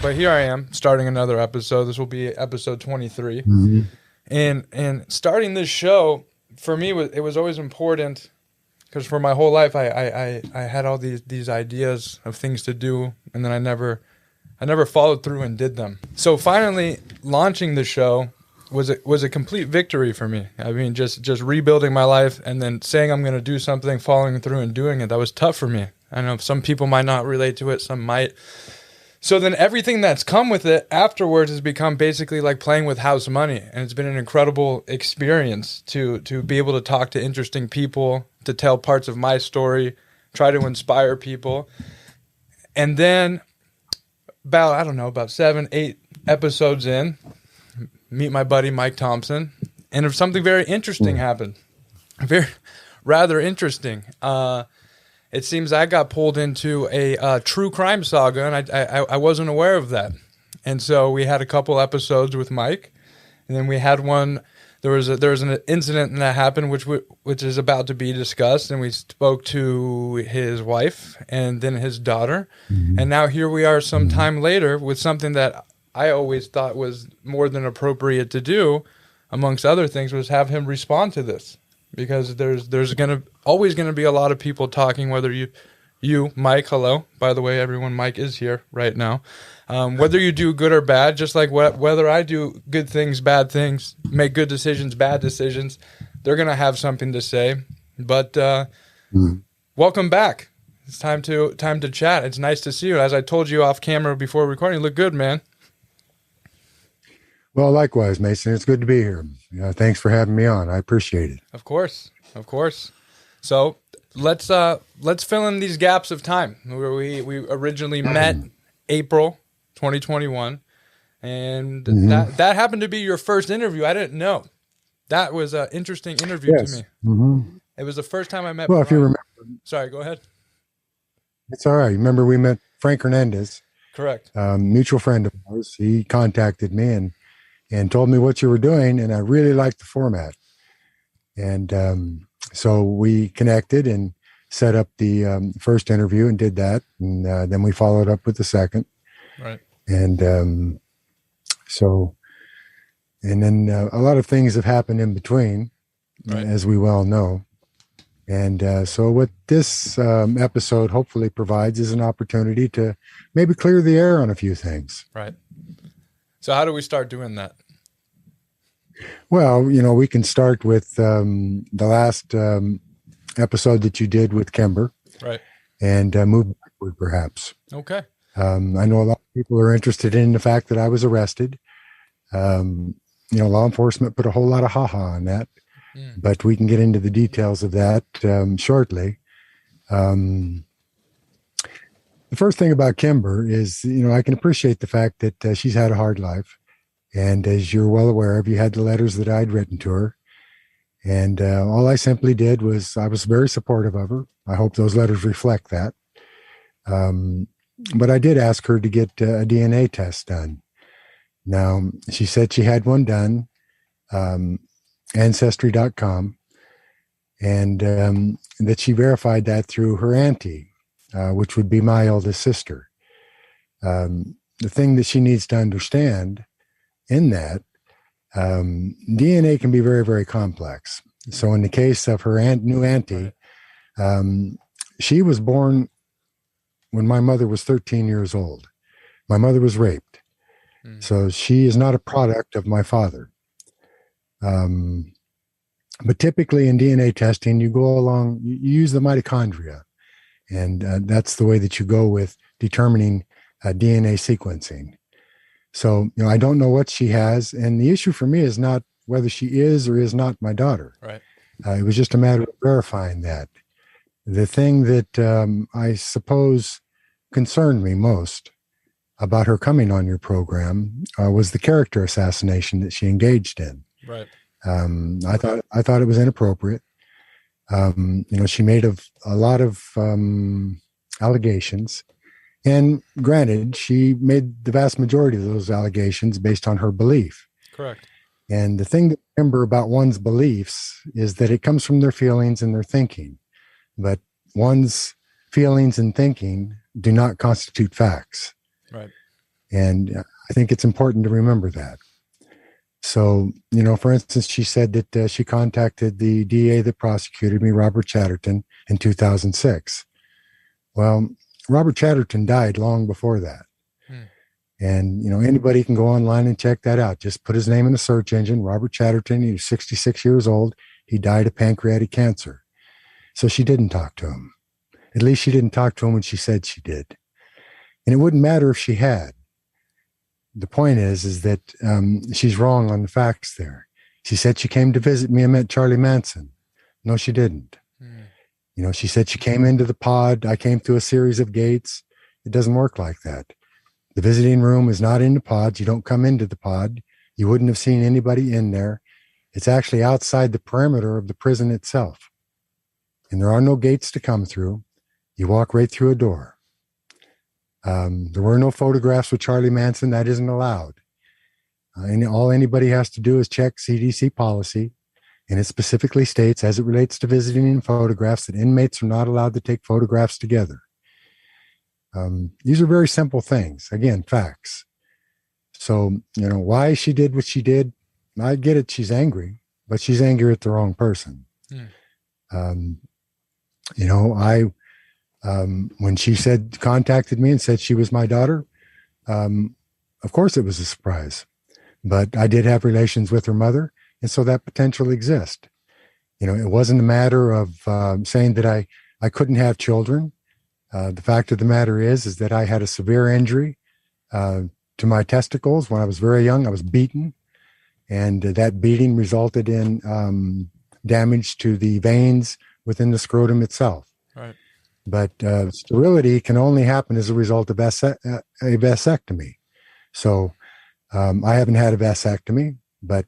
but here I am starting another episode. This will be episode 23. Mm-hmm. And starting this show for me it was always important because for my whole life I had all these ideas of things to do, and then I never followed through and did them. So finally launching the show was a complete victory for me. I mean, just rebuilding my life and then saying I'm going to do something, following through and doing it. That was tough for me. I know some people might not relate to it, some might. So then everything that's come with it afterwards has become basically like playing with house money. And it's been an incredible experience to be able to talk to interesting people, to tell parts of my story, try to inspire people. And then about 7, 8 episodes in, meet my buddy Mike Thompson, and something very interesting happened. Rather interesting. It seems I got pulled into a true crime saga, and I wasn't aware of that. And so we had a couple episodes with Mike, and then we had one. There was an incident that happened, which is about to be discussed, and we spoke to his wife and then his daughter, and now here we are some time later with something that I always thought was more than appropriate to do, amongst other things, was have him respond to this. Because there's always gonna be a lot of people talking, whether you Mike, hello, by the way, everyone, Mike is here right now. Whether you do good or bad, just like whether I do good things, bad things, make good decisions, bad decisions, they're gonna have something to say. But welcome back. It's time to chat. It's nice to see you. As I told you off camera before recording, you look good, man. Well, likewise, Mason. It's good to be here. Thanks for having me on. I appreciate it. Of course. So let's fill in these gaps of time where we originally met April 2021, and that happened to be your first interview. I didn't know. That was an interesting interview to me. Mm-hmm. It was the first time I met. Well, Brian. If you remember, sorry, go ahead. It's all right. Remember, we met Frank Hernandez. Correct. Mutual friend of ours. He contacted me and told me what you were doing, and I really liked the format. And so we connected and set up the first interview and did that, and then we followed up with the second. Right. And then a lot of things have happened in between, right, as we well know. And so what this episode hopefully provides is an opportunity to maybe clear the air on a few things. Right. So how do we start doing that? Well, we can start with the last episode that you did with Kimber. Right. And move backward, perhaps. Okay. I know a lot of people are interested in the fact that I was arrested. Law enforcement put a whole lot of ha-ha on that. But we can get into the details of that shortly. The first thing about Kimber is, I can appreciate the fact that she's had a hard life. And as you're well aware of, you had the letters that I'd written to her. And all I simply did was I was very supportive of her. I hope those letters reflect that. But I did ask her to get a DNA test done. Now, she said she had one done. Ancestry.com, and that she verified that through her auntie, which would be my oldest sister. The thing that she needs to understand in that, DNA can be very, very complex. So in the case of her new auntie, she was born when my mother was 13 years old. My mother was raped. So she is not a product of my father. But typically in DNA testing, you use the mitochondria, and that's the way that you go with determining DNA sequencing. So, I don't know what she has, and the issue for me is not whether she is or is not my daughter. Right. It was just a matter of verifying that. The thing that I suppose concerned me most about her coming on your program was the character assassination that she engaged in. Right. I thought it was inappropriate. She made a lot of allegations, and granted, she made the vast majority of those allegations based on her belief. Correct. And the thing to remember about one's beliefs is that it comes from their feelings and their thinking, but one's feelings and thinking do not constitute facts. Right. And I think it's important to remember that. So, for instance, she said that she contacted the DA that prosecuted me, Robert Chatterton, in 2006. Well, Robert Chatterton died long before that. And, anybody can go online and check that out. Just put his name in the search engine, Robert Chatterton. He was 66 years old. He died of pancreatic cancer. So she didn't talk to him. At least she didn't talk to him when she said she did. And it wouldn't matter if she had. The point is that she's wrong on the facts there. She said she came to visit me and met Charlie Manson. No, she didn't. She said she came into the pod. I came through a series of gates. It doesn't work like that. The visiting room is not in the pods. You don't come into the pod. You wouldn't have seen anybody in there. It's actually outside the perimeter of the prison itself. And there are no gates to come through. You walk right through a door. There were no photographs with Charlie Manson. That isn't allowed. And all anybody has to do is check CDC policy. And it specifically states, as it relates to visiting and photographs, that inmates are not allowed to take photographs together. These are very simple things. Again, facts. So, why she did what she did, I get it. She's angry, but she's angry at the wrong person. When she contacted me and said she was my daughter, of course it was a surprise. But I did have relations with her mother, and so that potential exists. It wasn't a matter of saying that I couldn't have children. The fact of the matter is that I had a severe injury to my testicles when I was very young. I was beaten, and that beating resulted in damage to the veins within the scrotum itself. Right. But sterility can only happen as a result of a vasectomy. So I haven't had a vasectomy, but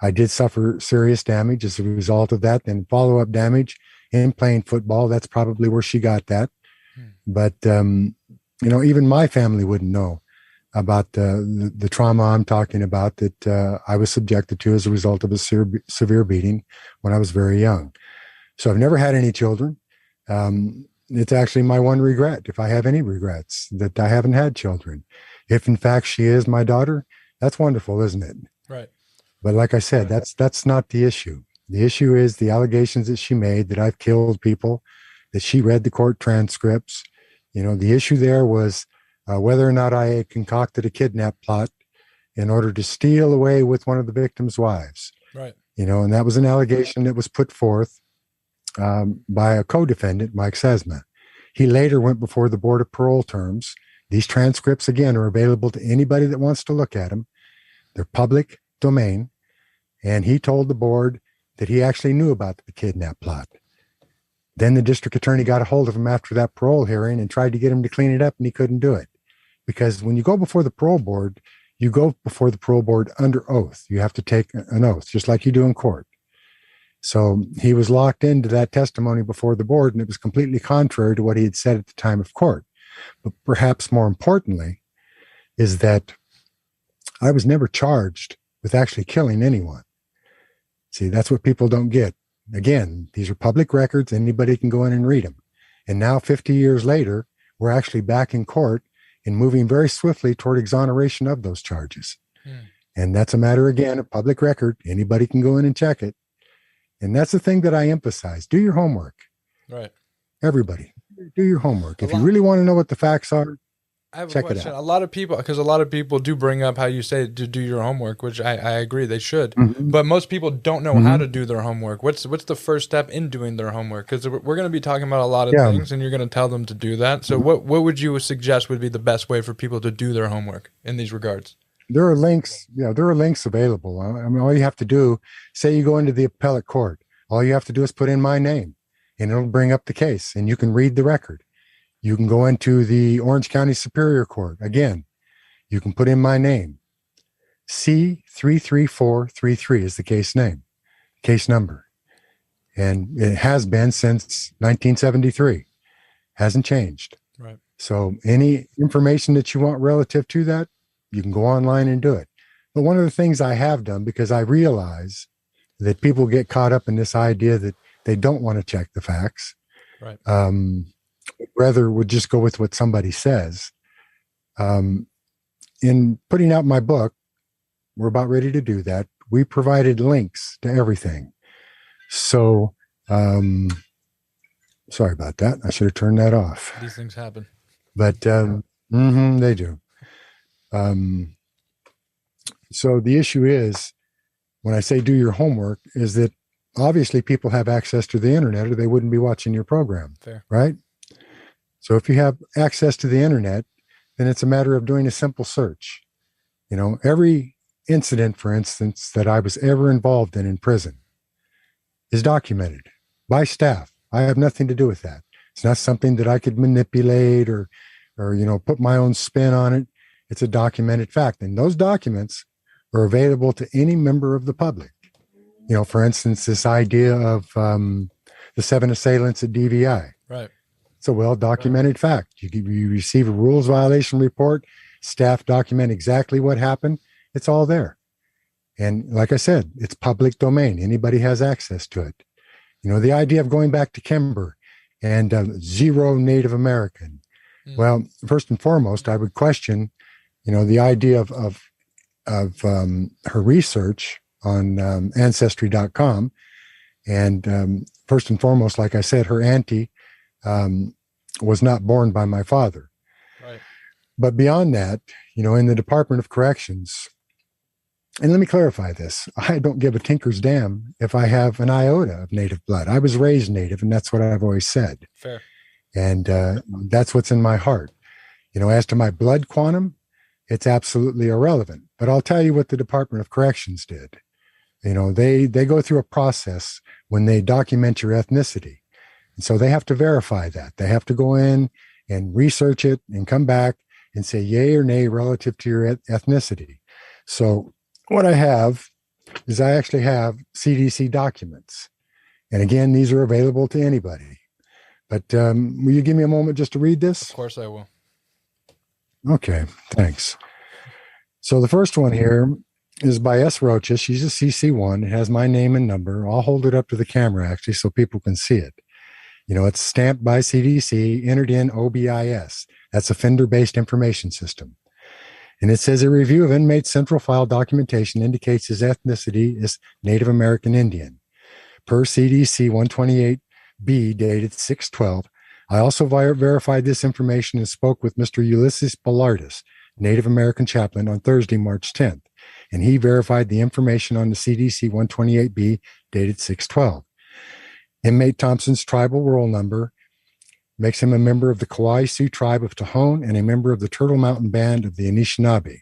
I did suffer serious damage as a result of that. And follow-up damage in playing football, that's probably where she got that. But, even my family wouldn't know about the trauma I'm talking about that I was subjected to as a result of a severe beating when I was very young. So I've never had any children. It's actually my one regret, if I have any regrets, that I haven't had children. If in fact she is my daughter, that's wonderful, isn't it? Right. But like I said, that's not the issue. The issue is the allegations that she made, that I've killed people, that she read the court transcripts. The issue there was whether or not I had concocted a kidnap plot in order to steal away with one of the victim's wives. Right. And that was an allegation that was put forth by a co-defendant, Mike Sesma. He later went before the Board of Parole Terms. These transcripts, again, are available to anybody that wants to look at them. They're public domain. And he told the board that he actually knew about the kidnap plot. Then the district attorney got a hold of him after that parole hearing and tried to get him to clean it up, and he couldn't do it. Because when you go before the parole board, you go before the parole board under oath. You have to take an oath, just like you do in court. So he was locked into that testimony before the board, and it was completely contrary to what he had said at the time of court. But perhaps more importantly is that I was never charged with actually killing anyone. See, that's what people don't get. Again, these are public records. Anybody can go in and read them. And now 50 years later, we're actually back in court and moving very swiftly toward exoneration of those charges. And that's a matter, again, of public record. Anybody can go in and check it. And that's the thing that I emphasize. Do your homework. Right. Everybody, do your homework. If you really want to know what the facts are, I have check a question. it out. A lot of people do bring up how you say to do your homework, which I agree they should. Mm-hmm. But most people don't know how to do their homework. What's the first step in doing their homework? Because we're going to be talking about a lot of things, and you're going to tell them to do that. So what would you suggest would be the best way for people to do their homework in these regards? There are links. There are links available. I mean, all you have to do, say you go into the appellate court, all you have to do is put in my name, and it'll bring up the case, and you can read the record. You can go into the Orange County Superior Court. Again, you can put in my name. C33433 is the case number. And it has been since 1973. Hasn't changed. Right. So any information that you want relative to that, you can go online and do it. But one of the things I have done, because I realize that people get caught up in this idea that they don't want to check the facts. Right. Rather would just go with what somebody says. in putting out my book, we're about ready to do that. We provided links to everything. So, sorry about that. I should have turned that off. These things happen. But they do. So the issue is, when I say do your homework, is that obviously people have access to the internet or they wouldn't be watching your program. Fair. Right? So if you have access to the internet, then it's a matter of doing a simple search. You know, every incident, for instance, that I was ever involved in prison is documented by staff. I have nothing to do with that. It's not something that I could manipulate or put my own spin on it. It's a documented fact. And those documents are available to any member of the public. You know, for instance, this idea of the 7 assailants at DVI. Right. It's a well-documented fact. You receive a rules violation report, staff document exactly what happened. It's all there. And like I said, it's public domain. Anybody has access to it. You know, the idea of going back to Kimber and zero Native American. Well, first and foremost, I would question, the idea of her research on Ancestry.com. And first and foremost, like I said, her auntie was not born by my father. Right. But beyond that, in the Department of Corrections, and let me clarify this, I don't give a tinker's damn if I have an iota of Native blood. I was raised Native, and that's what I've always said. Fair. And that's what's in my heart. As to my blood quantum, it's absolutely irrelevant. But I'll tell you what the Department of Corrections did. They go through a process when they document your ethnicity. And so they have to verify that. They have to go in and research it and come back and say yay or nay relative to your ethnicity. So what I have is I actually have CDC documents. And again, these are available to anybody. But will you give me a moment just to read this? Of course I will. Okay, thanks. So the first one here is by S. Rocha. She's a CC1. It has my name and number. I'll hold it up to the camera, actually, so people can see it. It's stamped by CDC, entered in OBIS. That's Offender-Based Information System. And it says a review of inmate central file documentation indicates his ethnicity is Native American Indian. Per CDC 128B, dated 6/12, I also verified this information and spoke with Mr. Ulysses Ballardis, Native American chaplain, on Thursday, March 10th. And he verified the information on the CDC 128B, dated 6/12. Inmate Thompson's tribal roll number makes him a member of the Kauai Sioux tribe of Tohon and a member of the Turtle Mountain Band of the Anishinaabe.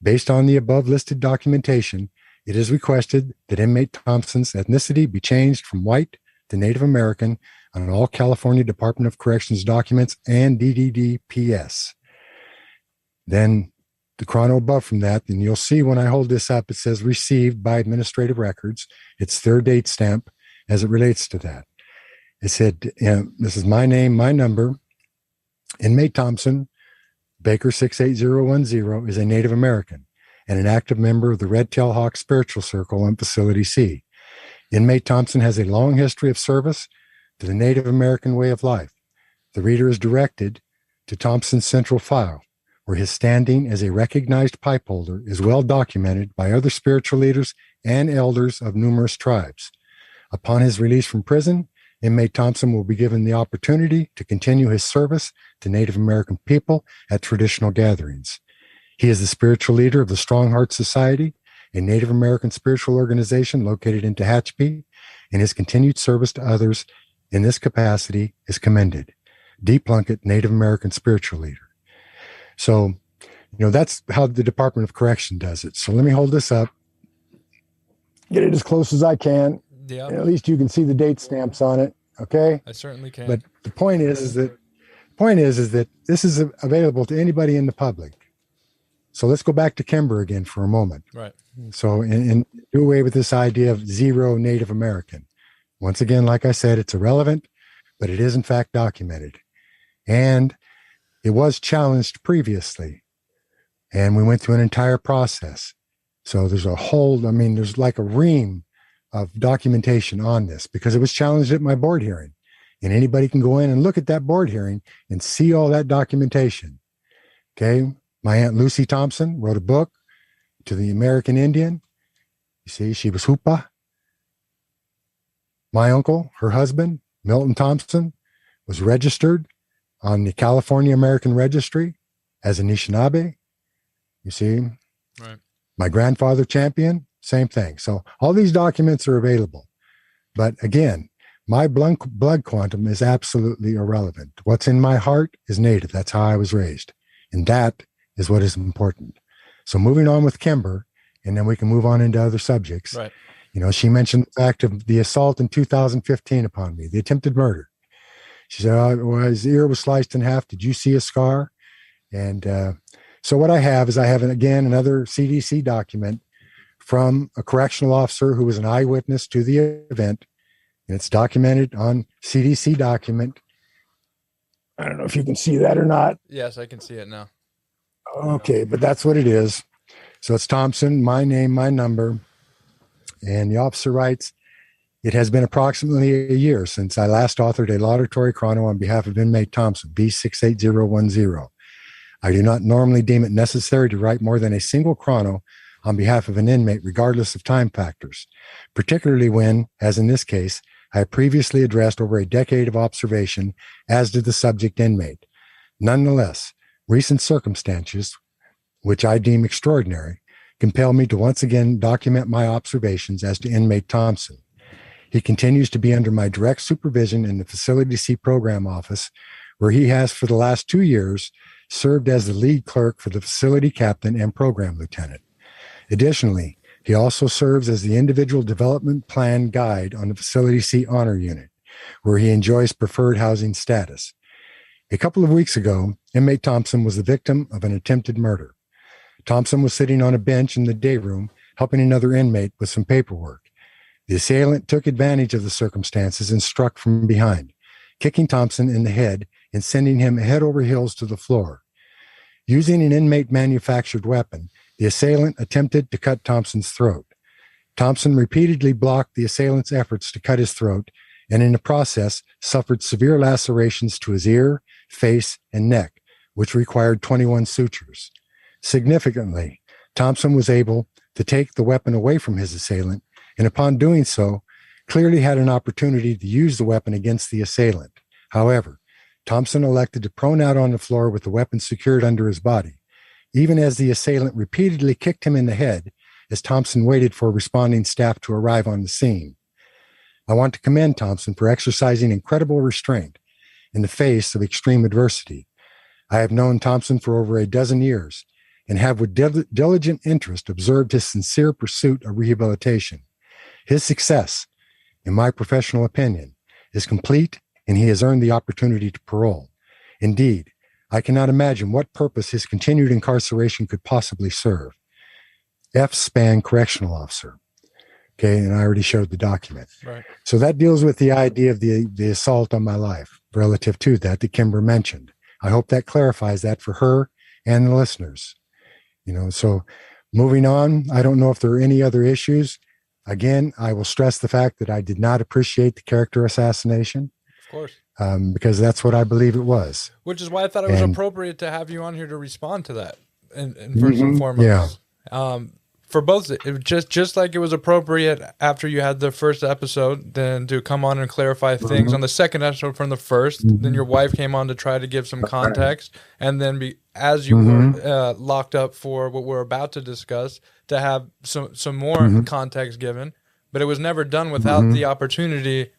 Based on the above listed documentation, it is requested that inmate Thompson's ethnicity be changed from white to Native American on all California Department of Corrections documents and DDD-PS. Then the chrono above from that, and you'll see when I hold this up, it says received by administrative records. It's their date stamp as it relates to that. It said, this is my name, my number. Inmate Thompson, Baker 68010, is a Native American and an active member of the Red Tail Hawk Spiritual Circle on Facility C. Inmate Thompson has a long history of service to the Native American way of life. The reader is directed to Thompson's central file, where his standing as a recognized pipe holder is well documented by other spiritual leaders and elders of numerous tribes. Upon his release from prison, inmate Thompson will be given the opportunity to continue his service to Native American people at traditional gatherings. He is the spiritual leader of the Strong Heart Society, a Native American spiritual organization located in Tehachapi, and his continued service to others in this capacity is commended. D. Plunkett, Native American spiritual leader. So, that's how the Department of Correction does it. So let me hold this up, get it as close as I can. Yeah. At least you can see the date stamps on it. Okay. I certainly can. But the point is that this is available to anybody in the public. So let's go back to Kimber again for a moment. Right. So, and do away with this idea of zero Native American. Once again, like I said, it's irrelevant, but it is in fact documented. And it was challenged previously. And we went through an entire process. So there's there's like a ream of documentation on this because it was challenged at my board hearing. And anybody can go in and look at that board hearing and see all that documentation. Okay. My Aunt Lucy Thompson wrote a book to the American Indian. You see, she was Hoopa. My uncle, her husband, Milton Thompson, was registered on the California American Registry as an Anishinaabe. You see, Right. My grandfather, Champion, same thing. So all these documents are available. But again, my blood quantum is absolutely irrelevant. What's in my heart is Native. That's how I was raised. And that is what is important. So moving on with Kimber, and then we can move on into other subjects. Right. You know, she mentioned the fact of the assault in 2015 upon me, the attempted murder. She said, his ear was sliced in half. Did you see a scar? And so what I have is again, another CDC document from a correctional officer who was an eyewitness to the event. And it's documented on CDC document. I don't know if you can see that or not. Yes, I can see it now. Okay, but that's what it is. So it's Thompson, my name, my number. And the officer writes, it has been approximately a year since I last authored a laudatory chrono on behalf of inmate Thompson, B68010. I do not normally deem it necessary to write more than a single chrono on behalf of an inmate, regardless of time factors, particularly when, as in this case, I have previously addressed over a decade of observation, as did the subject inmate. Nonetheless, recent circumstances, which I deem extraordinary, compel me to once again document my observations as to inmate Thompson. He continues to be under my direct supervision in the Facility C program office, where he has for the last 2 years served as the lead clerk for the facility captain and program lieutenant. Additionally, he also serves as the individual development plan guide on the Facility C honor unit, where he enjoys preferred housing status. A couple of weeks ago, inmate Thompson was the victim of an attempted murder. Thompson was sitting on a bench in the day room, helping another inmate with some paperwork. The assailant took advantage of the circumstances and struck from behind, kicking Thompson in the head and sending him head over heels to the floor. Using an inmate-manufactured weapon, the assailant attempted to cut Thompson's throat. Thompson repeatedly blocked the assailant's efforts to cut his throat, and in the process suffered severe lacerations to his ear, face, and neck, which required 21 sutures. Significantly, Thompson was able to take the weapon away from his assailant, and upon doing so, clearly had an opportunity to use the weapon against the assailant. However, Thompson elected to prone out on the floor with the weapon secured under his body, even as the assailant repeatedly kicked him in the head as Thompson waited for responding staff to arrive on the scene. I want to commend Thompson for exercising incredible restraint in the face of extreme adversity. I have known Thompson for over a dozen years and have with diligent interest observed his sincere pursuit of rehabilitation. His success, in my professional opinion, is complete, and he has earned the opportunity to parole. Indeed, I cannot imagine what purpose his continued incarceration could possibly serve. F. Span, Correctional Officer. Okay, and I already showed the document. Right. So that deals with the idea of the assault on my life relative to that Kimber mentioned. I hope that clarifies that for her and the listeners. You know, so moving on, I don't know if there are any other issues. Again, I will stress the fact that I did not appreciate the character assassination. Of course. Because that's what I believe it was. Which is why I thought it was appropriate to have you on here to respond to that. And first and foremost. Yeah. For both, it just like it was appropriate after you had the first episode, then to come on and clarify things on the second episode from the first. Then your wife came on to try to give some context, and then as you were locked up for what we're about to discuss, to have some more context given. But it was never done without the opportunity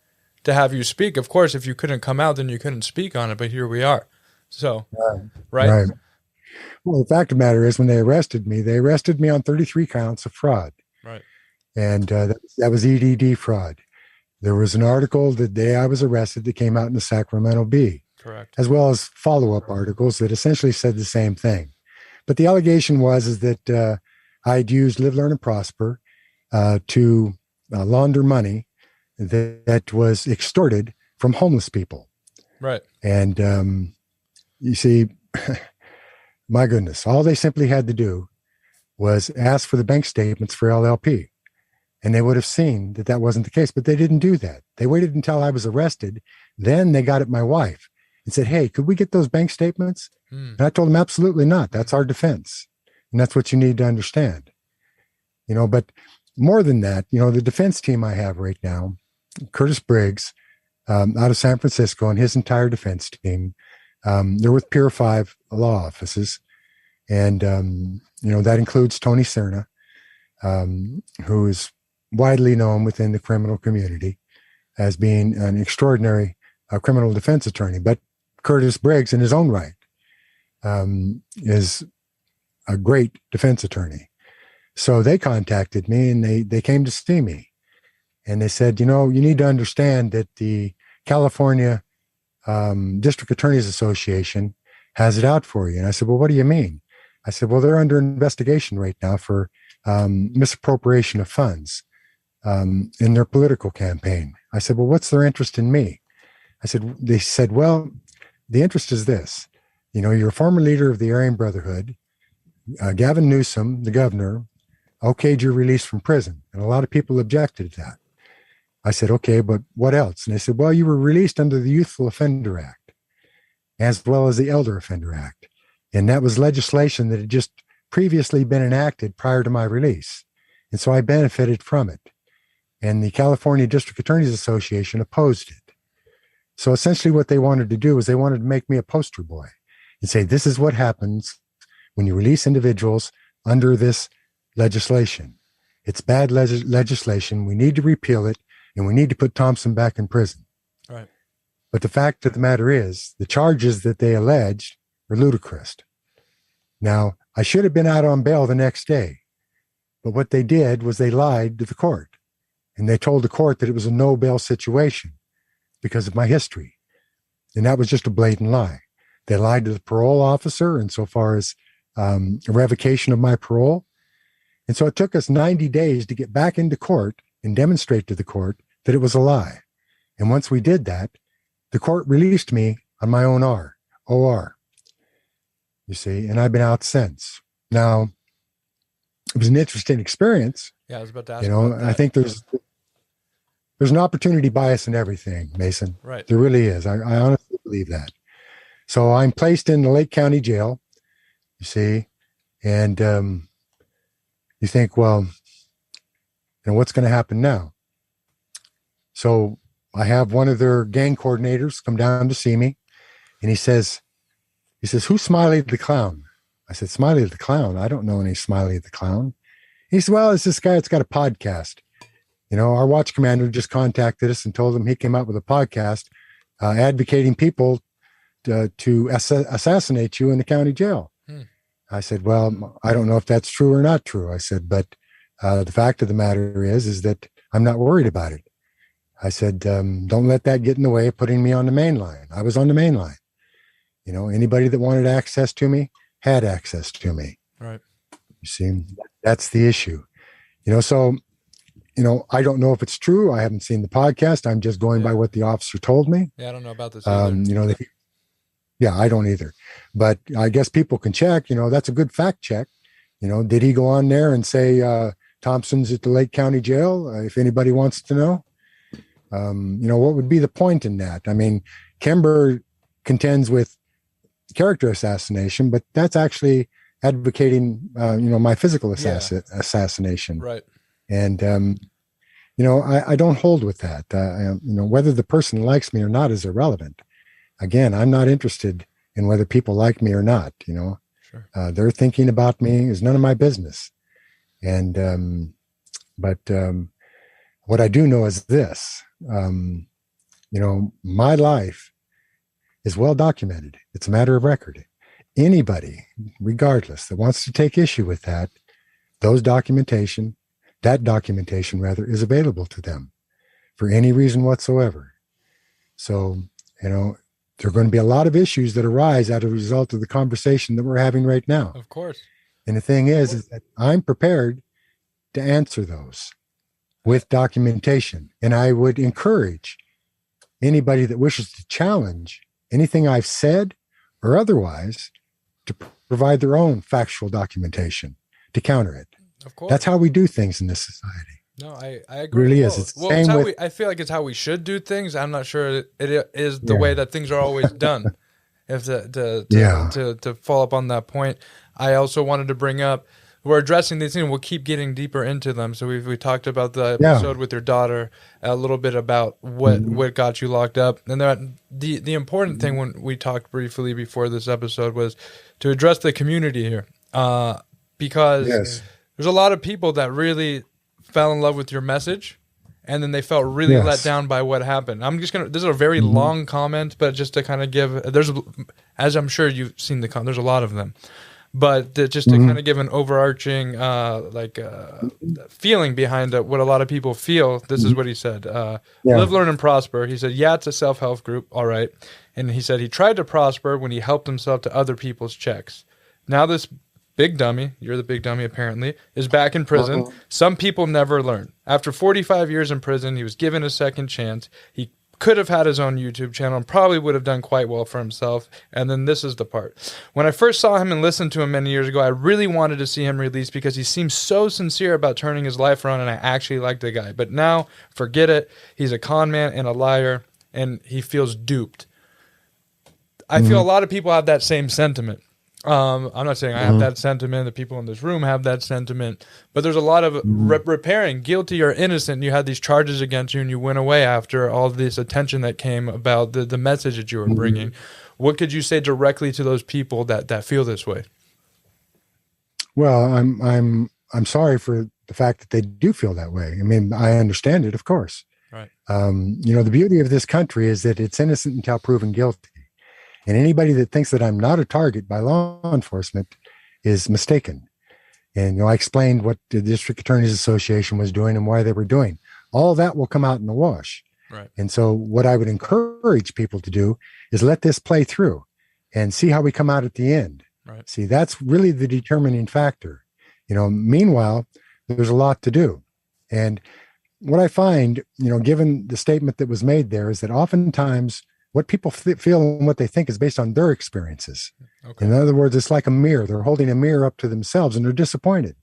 to have you speak. Of course, if you couldn't come out, then you couldn't speak on it. But here we are. So, right? Well, the fact of the matter is, when they arrested me on 33 counts of fraud. Right. And that was EDD fraud. There was an article the day I was arrested that came out in the Sacramento Bee. Correct. As well as follow-up articles that essentially said the same thing. But the allegation was that I'd used Live, Learn, and Prosper to launder money that was extorted from homeless people. Right. And you see... My goodness, all they simply had to do was ask for the bank statements for LLP, and they would have seen that wasn't the case, but they didn't do that. They waited until I was arrested. Then they got at my wife and said, hey, could we get those bank statements? And I told him, absolutely not. That's our defense. And that's what you need to understand. But more than that, the defense team I have right now, Curtis Briggs, out of San Francisco, and his entire defense team, they're with Pier 5 law offices. And, that includes Tony Cerna, who is widely known within the criminal community as being an extraordinary criminal defense attorney. But Curtis Briggs, in his own right, is a great defense attorney. So they contacted me, and they came to see me. And they said, you need to understand that the California District Attorneys Association has it out for you. And I said, well, what do you mean? I said, well, they're under investigation right now for misappropriation of funds in their political campaign. I said, well, what's their interest in me? They said, well, the interest is this. You're a former leader of the Aryan Brotherhood. Gavin Newsom, the governor, okayed your release from prison. And a lot of people objected to that. I said, okay, but what else? And they said, well, you were released under the Youthful Offender Act, as well as the Elder Offender Act. And that was legislation that had just previously been enacted prior to my release. And so I benefited from it. And the California District Attorneys Association opposed it. So essentially what they wanted to do is they wanted to make me a poster boy and say, this is what happens when you release individuals under this legislation. It's bad legislation. We need to repeal it, and we need to put Thompson back in prison. Right. But the fact of the matter is, the charges that they alleged are ludicrous. Now, I should have been out on bail the next day, but what they did was they lied to the court, and they told the court that it was a no bail situation because of my history. And that was just a blatant lie. They lied to the parole officer insofar as a revocation of my parole. And so it took us 90 days to get back into court and demonstrate to the court that it was a lie. And once we did that, the court released me on my own OR. You see, and I've been out since. Now, it was an interesting experience. Yeah, I was about to ask about that. I think there's an opportunity bias in everything, Mason. Right. There really is. I honestly believe that. So I'm placed in the Lake County Jail, you see, and you think, well, what's going to happen now? So I have one of their gang coordinators come down to see me, and he says, who's Smiley the Clown? I said, Smiley the Clown? I don't know any Smiley the Clown. He said, well, it's this guy that's got a podcast. Our watch commander just contacted us and told him he came out with a podcast advocating people to assassinate you in the county jail. I said, well, I don't know if that's true or not true. I said, but the fact of the matter is that I'm not worried about it. I said, don't let that get in the way of putting me on the main line. I was on the main line. Anybody that wanted access to me had access to me. Right. You see, that's the issue. So, I don't know if it's true. I haven't seen the podcast. I'm just going by what the officer told me. Yeah, I don't know about this either. Yeah, I don't either. But I guess people can check. That's a good fact check. Did he go on there and say Thompson's at the Lake County Jail? If anybody wants to know, what would be the point in that? I mean, Kimber contends with character assassination, but that's actually advocating, my physical assassination. Right. And, I don't hold with that. Whether the person likes me or not is irrelevant. Again, I'm not interested in whether people like me or not, Sure. Their thinking about me is none of my business. And, but what I do know is this, my life is well documented. It's a matter of record. Anybody, regardless, that wants to take issue with that, that documentation is available to them for any reason whatsoever. So, there are going to be a lot of issues that arise as a result of the conversation that we're having right now. Of course. And the thing is that I'm prepared to answer those with documentation. And I would encourage anybody that wishes to challenge anything I've said or otherwise to provide their own factual documentation to counter it. Of course. That's how we do things in this society. No, I It agree. really is. Well, It's the well, it's same how with, I feel like it's how we should do things. I'm not sure it is the way yeah, that things are always done. If yeah, to follow up on that point, I also wanted to bring up we're addressing these things. We'll keep getting deeper into them. So we talked about the yeah. episode with your daughter, a little bit about Mhm. what got you locked up, and the important thing when we talked briefly before this episode was to address the community here, because Yes, there's a lot of people that really fell in love with your message, and then they felt really let yes. down by what happened. I'm just gonna. This is a very Hmm. long comment, but just to kind of give. As I'm sure you've seen there's a lot of them, but just to Hmm. kind of give an overarching feeling behind what a lot of people feel. This is what he said: Yeah. "Live, learn, and prosper." He said, "Yeah, it's a self-help group, all right." And he said he tried to prosper when he helped himself to other people's checks. Now this big dummy, you're the big dummy apparently, is back in prison. Uh-huh. Some people never learn. After 45 years in prison, he was given a second chance. He could have had his own YouTube channel and probably would have done quite well for himself. And then this is the part. When I first saw him and listened to him many years ago, I really wanted to see him released because he seems so sincere about turning his life around, and I actually like the guy. But now, forget it. He's a con man and a liar, and he feels duped. I feel a lot of people have that same sentiment. I'm not saying I have that sentiment. The people in this room have that sentiment, but there's a lot of repairing, guilty or innocent. You had these charges against you, and you went away after all this attention that came about the message that you were bringing. What could you say directly to those people that feel this way? Well, I'm sorry for the fact that they do feel that way. I mean, I understand it, of course. Right. The beauty of this country is that it's innocent until proven guilty. And anybody that thinks that I'm not a target by law enforcement is mistaken. And I explained what the District Attorneys Association was doing and why they were doing. All that will come out in the wash. Right. And so what I would encourage people to do is let this play through and see how we come out at the end. Right. See, that's really the determining factor. Meanwhile, there's a lot to do. And what I find, given the statement that was made there, is that oftentimes what people feel and what they think is based on their experiences. Okay. In other words, it's like a mirror. They're holding a mirror up to themselves and they're disappointed.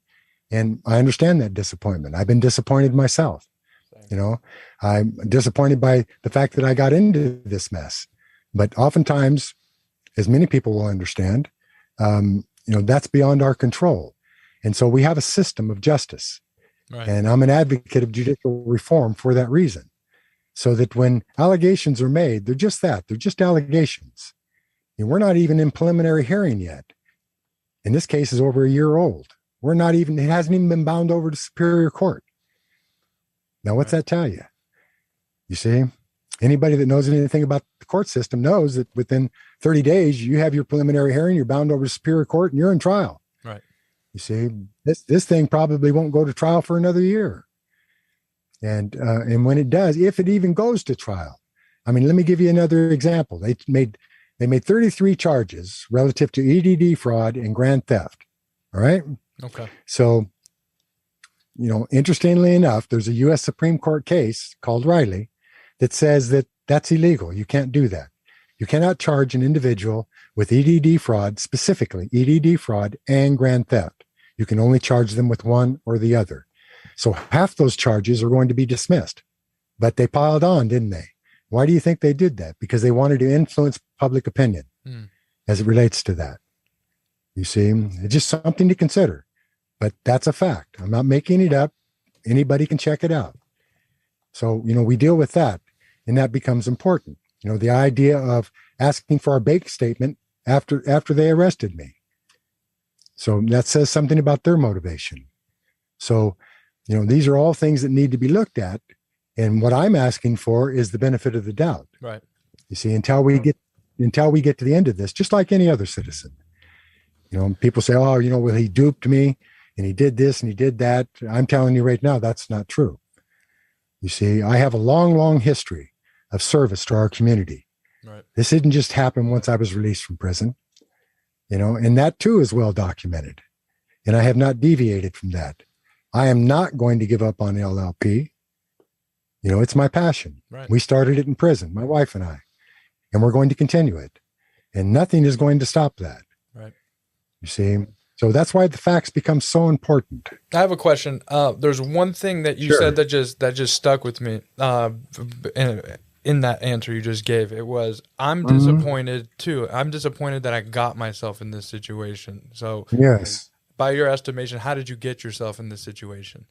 And I understand that disappointment. I've been disappointed myself. I'm disappointed by the fact that I got into this mess. But oftentimes, as many people will understand, that's beyond our control. And so we have a system of justice. Right. And I'm an advocate of judicial reform for that reason. So that when allegations are made, they're just that. They're just allegations. And we're not even in preliminary hearing yet. And this case is over a year old. It hasn't even been bound over to Superior Court. Now, what's that tell you? You see, anybody that knows anything about the court system knows that within 30 days, you have your preliminary hearing, you're bound over to Superior Court, and you're in trial. Right. You see, this thing probably won't go to trial for another year. And when it does, if it even goes to trial, let me give you another example. They made 33 charges relative to EDD fraud and grand theft. All right. Okay. So, interestingly enough, there's a U.S. Supreme Court case called Riley that says that that's illegal. You can't do that. You cannot charge an individual with EDD fraud, specifically EDD fraud and grand theft. You can only charge them with one or the other. So half those charges are going to be dismissed, but they piled on, didn't they? Why do you think they did that? Because they wanted to influence public opinion as it relates to that. You see, it's just something to consider, but that's a fact. I'm not making it up. Anybody can check it out. So, we deal with that, and that becomes important. The idea of asking for a bank statement after they arrested me. So that says something about their motivation. So, these are all things that need to be looked at. And what I'm asking for is the benefit of the doubt. Right. You see, until we get to the end of this, just like any other citizen, people say, oh, well, he duped me and he did this and he did that. I'm telling you right now, that's not true. You see, I have a long, long history of service to our community. Right. This didn't just happen once I was released from prison, and that too is well documented. And I have not deviated from that. I am not going to give up on LLP. It's my passion. Right. We started it in prison, my wife and I, and we're going to continue it. And nothing is going to stop that. Right. You see, So that's why the facts become so important. I have a question. There's one thing that you said that just stuck with me. In that answer you just gave, it was, I'm disappointed too. I'm disappointed that I got myself in this situation. So yes, by your estimation, how did you get yourself in this situation?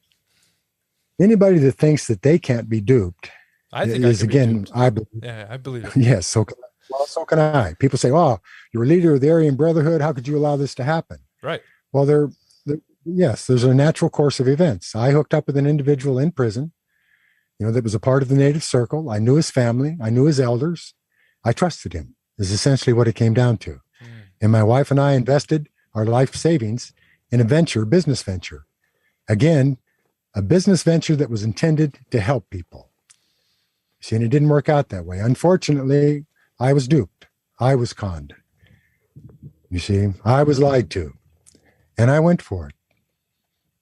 Anybody that thinks that they can't be duped I think is, I can again, be duped. I believe. Yeah, I believe it. Yes, so can I. People say, "Oh, you're a leader of the Aryan Brotherhood. How could you allow this to happen?" Right. Well, yes, there's a natural course of events. I hooked up with an individual in prison, that was a part of the Native Circle. I knew his family. I knew his elders. I trusted him, is essentially what it came down to. And my wife and I invested our life savings in a business venture. Again, a business venture that was intended to help people. See, and it didn't work out that way. Unfortunately, I was duped. I was conned. You see, I was lied to. And I went for it.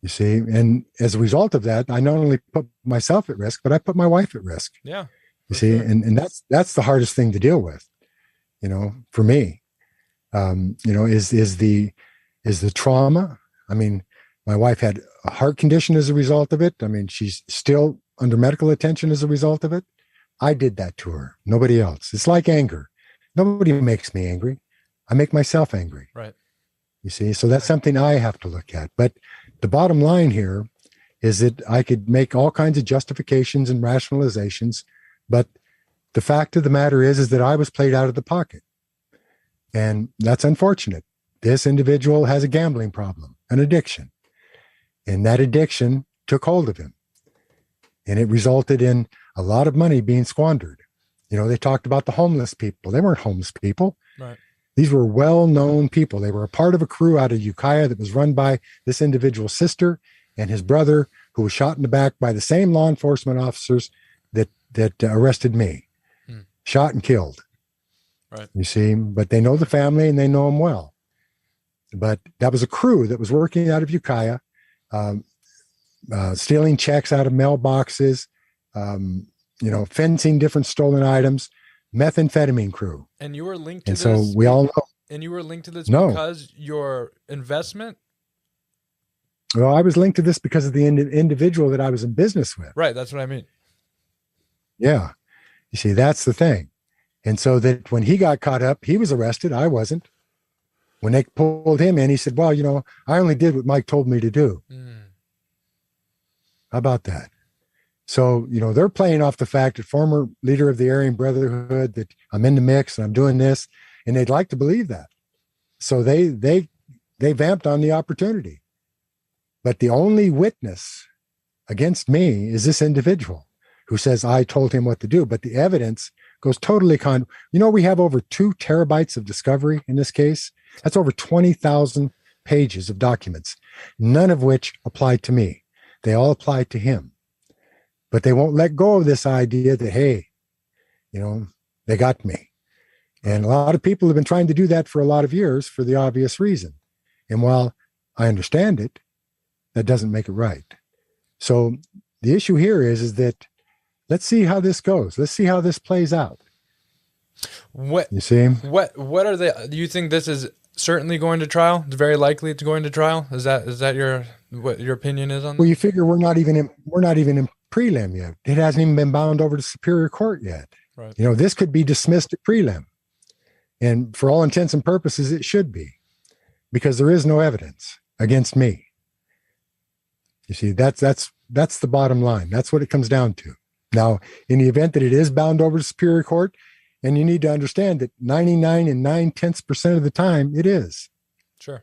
You see, and as a result of that, I not only put myself at risk, but I put my wife at risk. Yeah. You see, sure. and that's the hardest thing to deal with, for me, is the trauma. I mean, my wife had a heart condition as a result of it. I mean, she's still under medical attention as a result of it. I did that to her. Nobody else. It's like anger. Nobody makes me angry. I make myself angry. Right. You see, so that's something I have to look at. But the bottom line here is that I could make all kinds of justifications and rationalizations, but the fact of the matter is that I was played out of the pocket. And that's unfortunate. This individual has a gambling problem, an addiction. And that addiction took hold of him. And it resulted in a lot of money being squandered. They talked about the homeless people. They weren't homeless people. Right. These were well-known people. They were a part of a crew out of Ukiah that was run by this individual's sister and his brother, who was shot in the back by the same law enforcement officers that arrested me, shot and killed. Right. You see, but they know the family and they know them well. But that was a crew that was working out of Ukiah, stealing checks out of mailboxes, fencing different stolen items. Methamphetamine crew. And you were linked to and this. So we all know. And you were linked to this No. because your investment? Well, I was linked to this because of the individual that I was in business with. Right. That's what I mean. Yeah. You see, that's the thing. And so that when he got caught up, he was arrested. I wasn't. When they pulled him in, he said, well, I only did what Mike told me to do. How about that? So, they're playing off the fact that former leader of the Aryan Brotherhood, that I'm in the mix and I'm doing this, and they'd like to believe that. So they vamped on the opportunity. But the only witness against me is this individual who says I told him what to do. But the evidence goes totally we have over 2 terabytes of discovery in this case. That's over 20,000 pages of documents, none of which apply to me. They all apply to him. But they won't let go of this idea that, hey, they got me. And a lot of people have been trying to do that for a lot of years for the obvious reason. And while I understand it, that doesn't make it right. So the issue here is that let's see how this goes. Let's see how this plays out. What you see? What are they? Do you think this is certainly going to trial? It's very likely it's going to trial. Is that what your opinion is on that? Well, you figure we're not even in prelim yet. It hasn't even been bound over to Superior Court yet. Right. This could be dismissed at prelim. And for all intents and purposes, it should be, because there is no evidence against me. You see, that's the bottom line. That's what it comes down to. Now, in the event that it is bound over to Superior Court, and you need to understand that 99 9/10% of the time it is. Sure.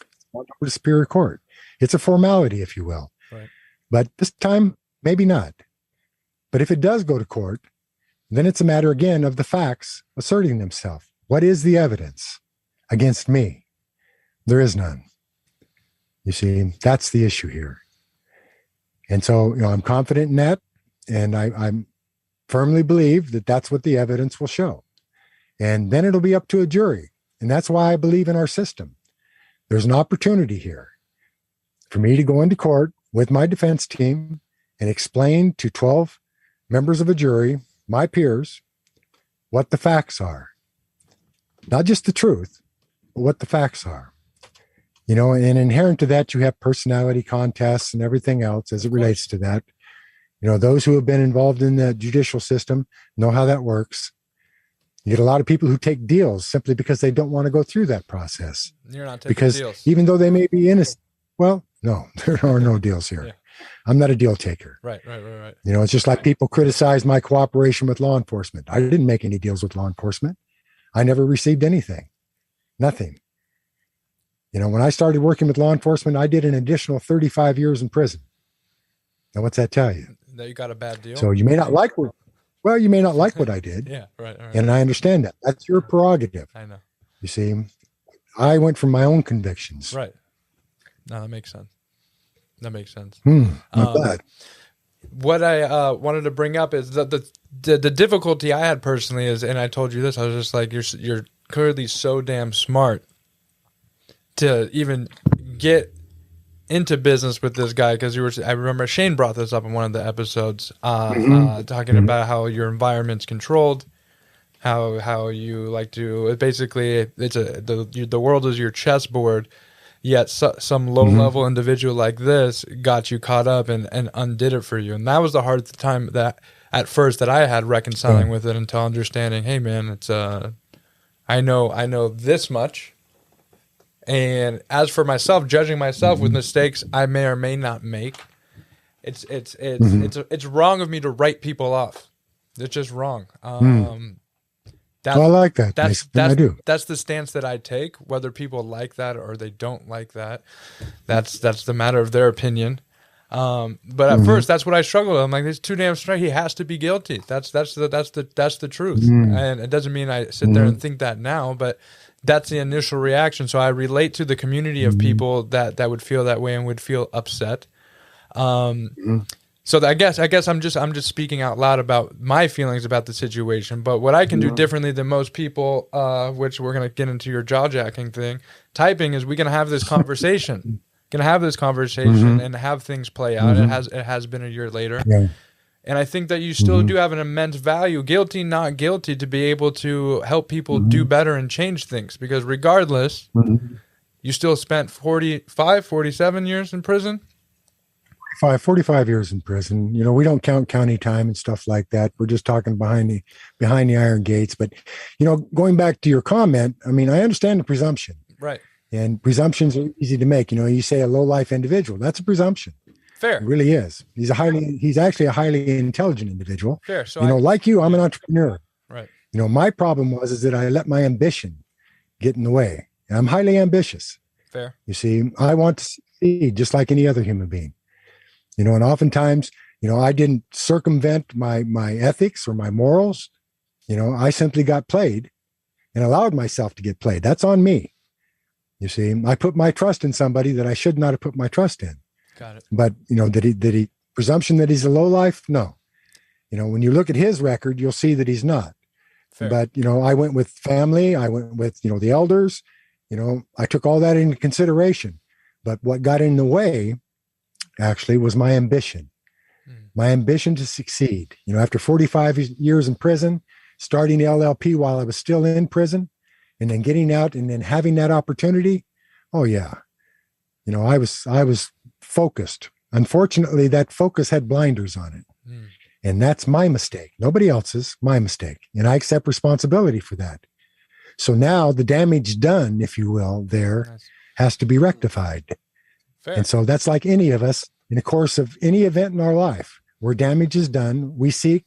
It's bound over to Superior Court. It's a formality, if you will. Right. But this time, maybe not. But if it does go to court, then it's a matter again of the facts asserting themselves. What is the evidence against me? There is none. You see, that's the issue here. And so, I'm confident in that. And I'm firmly believe that that's what the evidence will show. And then it'll be up to a jury. And that's why I believe in our system. There's an opportunity here for me to go into court with my defense team and explain to 12 members of a jury, my peers, what the facts are. Not just the truth, but what the facts are. And inherent to that, you have personality contests and everything else as it relates to that. Those who have been involved in the judicial system know how that works. You get a lot of people who take deals simply because they don't want to go through that process. You're not taking because deals. Even though they may be innocent, well, no, there are no deals here. Yeah. I'm not a deal taker. Right. It's just like people criticize my cooperation with law enforcement. I didn't make any deals with law enforcement. I never received anything, nothing. When I started working with law enforcement, I did an additional 35 years in prison. Now, what's that tell you? That you got a bad deal. So you may not like what I did. Yeah, right. And I understand that. That's your prerogative. I know. You see, I went from my own convictions. Right. No, that makes sense. Not bad. What I wanted to bring up is the difficulty I had personally is, and I told you this, I was just like, you're clearly so damn smart to even get into business with this guy, because I remember Shane brought this up in one of the episodes, talking about how your environment's controlled, how you like to basically the world is your chessboard, yet some low level individual like this got you caught up and undid it for you, and that was the hard time that at first that I had reconciling with it until understanding, hey man, it's I know this much. And as for myself, judging myself with mistakes I may or may not make, it's wrong of me to write people off. It's just wrong. I like that. I do. That's the stance that I take. Whether people like that or they don't like that, that's the matter of their opinion. But at first, that's what I struggled with. I'm like, he's too damn straight. He has to be guilty. That's the truth. And it doesn't mean I sit there and think that now, but that's the initial reaction. So I relate to the community of people that would feel that way and would feel upset. So I guess I'm just speaking out loud about my feelings about the situation. But what I can do differently than most people, which we're gonna get into your jaw jacking thing, typing, is we can have this conversation. And have things play out. It has been a year later. Yeah. And I think that you still do have an immense value, guilty, not guilty, to be able to help people do better and change things. Because regardless, you still spent 47 years in prison? 45 years in prison. We don't count county time and stuff like that. We're just talking behind the iron gates. But, going back to your comment, I mean, I understand the presumption. Right. And presumptions are easy to make. You say a low-life individual. That's a presumption. Fair. It really is. He's actually a highly intelligent individual. Fair. So like you, I'm an entrepreneur. Right. My problem was that I let my ambition get in the way. And I'm highly ambitious. Fair. You see, I want to succeed just like any other human being. And oftentimes, I didn't circumvent my ethics or my morals. I simply got played and allowed myself to get played. That's on me. You see, I put my trust in somebody that I should not have put my trust in. Got it. But, did he presumption that he's a lowlife? No. When you look at his record, you'll see that he's not. Fair. But, I went with family. I went with, the elders. I took all that into consideration. But what got in the way actually was my ambition. My ambition to succeed. After 45 years in prison, starting the LLP while I was still in prison, and then getting out and then having that opportunity. Oh yeah. I was focused. Unfortunately, that focus had blinders on it. And that's my mistake. Nobody else's, my mistake. And I accept responsibility for that. So now the damage done, if you will, there has to be rectified. Fair. And so that's like any of us in the course of any event in our life where damage is done, we seek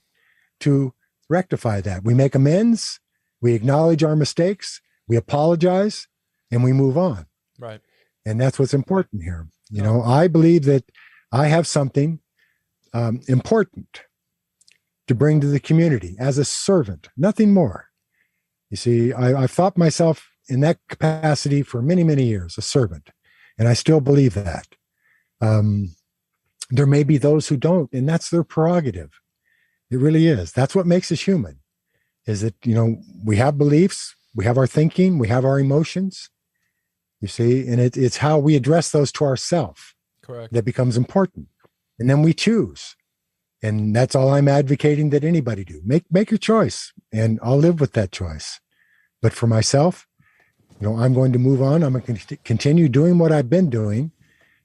to rectify that. We make amends, we acknowledge our mistakes, we apologize, and we move on. Right. And that's what's important here. I believe that I have something important to bring to the community as a servant, nothing more. You see, I've thought myself in that capacity for many, many years, a servant, and I still believe that. There may be those who don't, and that's their prerogative. It really is. That's what makes us human, is that, we have beliefs, we have our thinking, we have our emotions, you see, and it's how we address those to ourselves. Correct. That becomes important. And then we choose. And that's all I'm advocating that anybody do. Make your choice, and I'll live with that choice. But for myself, I'm going to move on. I'm going to continue doing what I've been doing,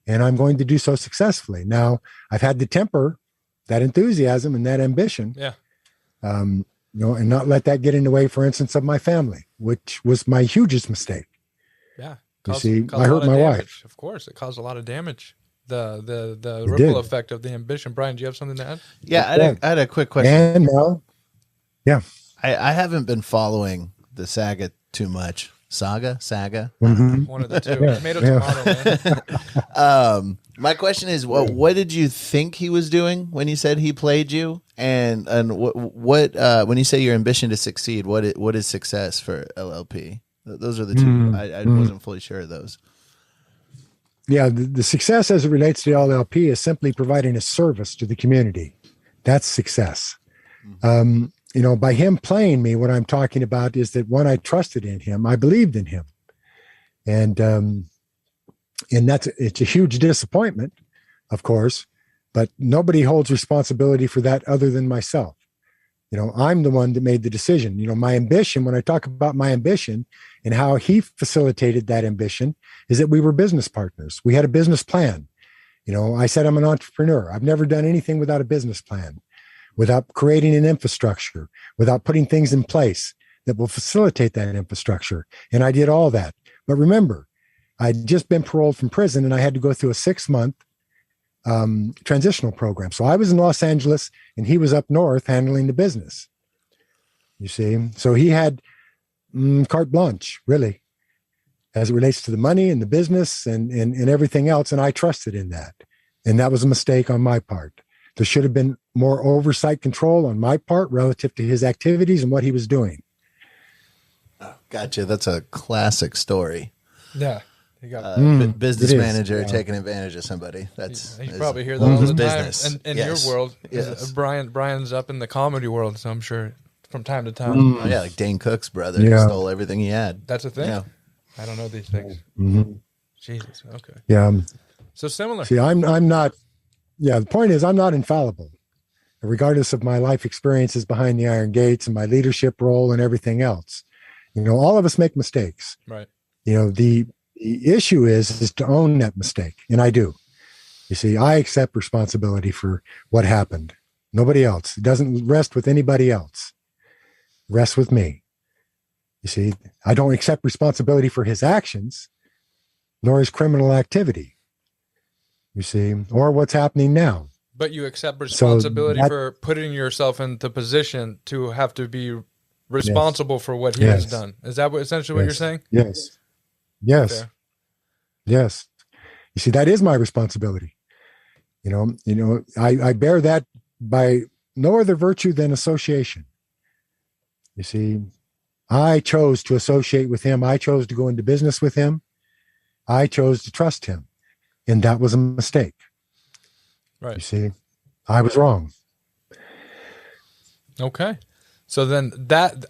and I'm going to do so successfully. Now, I've had the temper, that enthusiasm, and that ambition. Yeah. And not let that get in the way, for instance, of my family, which was my hugest mistake. Yeah. You see, I hurt my wife. Of course, it caused a lot of damage. The ripple effect of the ambition. Brian, do you have something to add? Yeah, I had a quick question. And now, yeah. I haven't been following the saga too much. Saga? Mm-hmm. One of the two. Tomato, man. My question is, what did you think he was doing when he said he played you? And what when you say your ambition to succeed, what is success for LLP? Those are the two. I wasn't fully sure of those. Yeah, the success as it relates to LLP is simply providing a service to the community. That's success. By him playing me, what I'm talking about is that, one, I trusted in him. I believed in him. And it's a huge disappointment, of course, but nobody holds responsibility for that other than myself. I'm the one that made the decision. My ambition, when I talk about my ambition and how he facilitated that ambition, is that we were business partners. We had a business plan. I said, I'm an entrepreneur. I've never done anything without a business plan, without creating an infrastructure, without putting things in place that will facilitate that infrastructure. And I did all that. But remember, I'd just been paroled from prison, and I had to go through a 6-month transitional program. So I was in Los Angeles, and he was up north handling the business. You see? So he had carte blanche, really, as it relates to the money and the business and everything else. And I trusted in that. And that was a mistake on my part. There should have been more oversight control on my part relative to his activities and what he was doing. Oh, gotcha. That's a classic story. Yeah. You got business manager taking advantage of somebody. You probably hear that all the business. time. And in your world, Brian's up in the comedy world, so I'm sure from time to time. Oh, yeah, like Dane Cook's brother stole everything he had. That's a thing? Yeah. I don't know these things. Mm-hmm. Jesus, okay. Yeah. So similar. See, I'm not, the point is I'm not infallible. Regardless of my life experiences behind the iron gates and my leadership role and everything else. All of us make mistakes. Right. The issue is to own that mistake. And I do. You see, I accept responsibility for what happened. Nobody else. It doesn't rest with anybody else. It rests with me. You see, I don't accept responsibility for his actions, nor his criminal activity. You see, or what's happening now. But you accept responsibility for putting yourself in the position to have to be responsible for what he has done. Is that essentially what you're saying? Yes. Yes. Okay. Yes. You see, that is my responsibility. I bear that by no other virtue than association. You see, I chose to associate with him. I chose to go into business with him. I chose to trust him. And that was a mistake. Right. You see, I was wrong. Okay. So then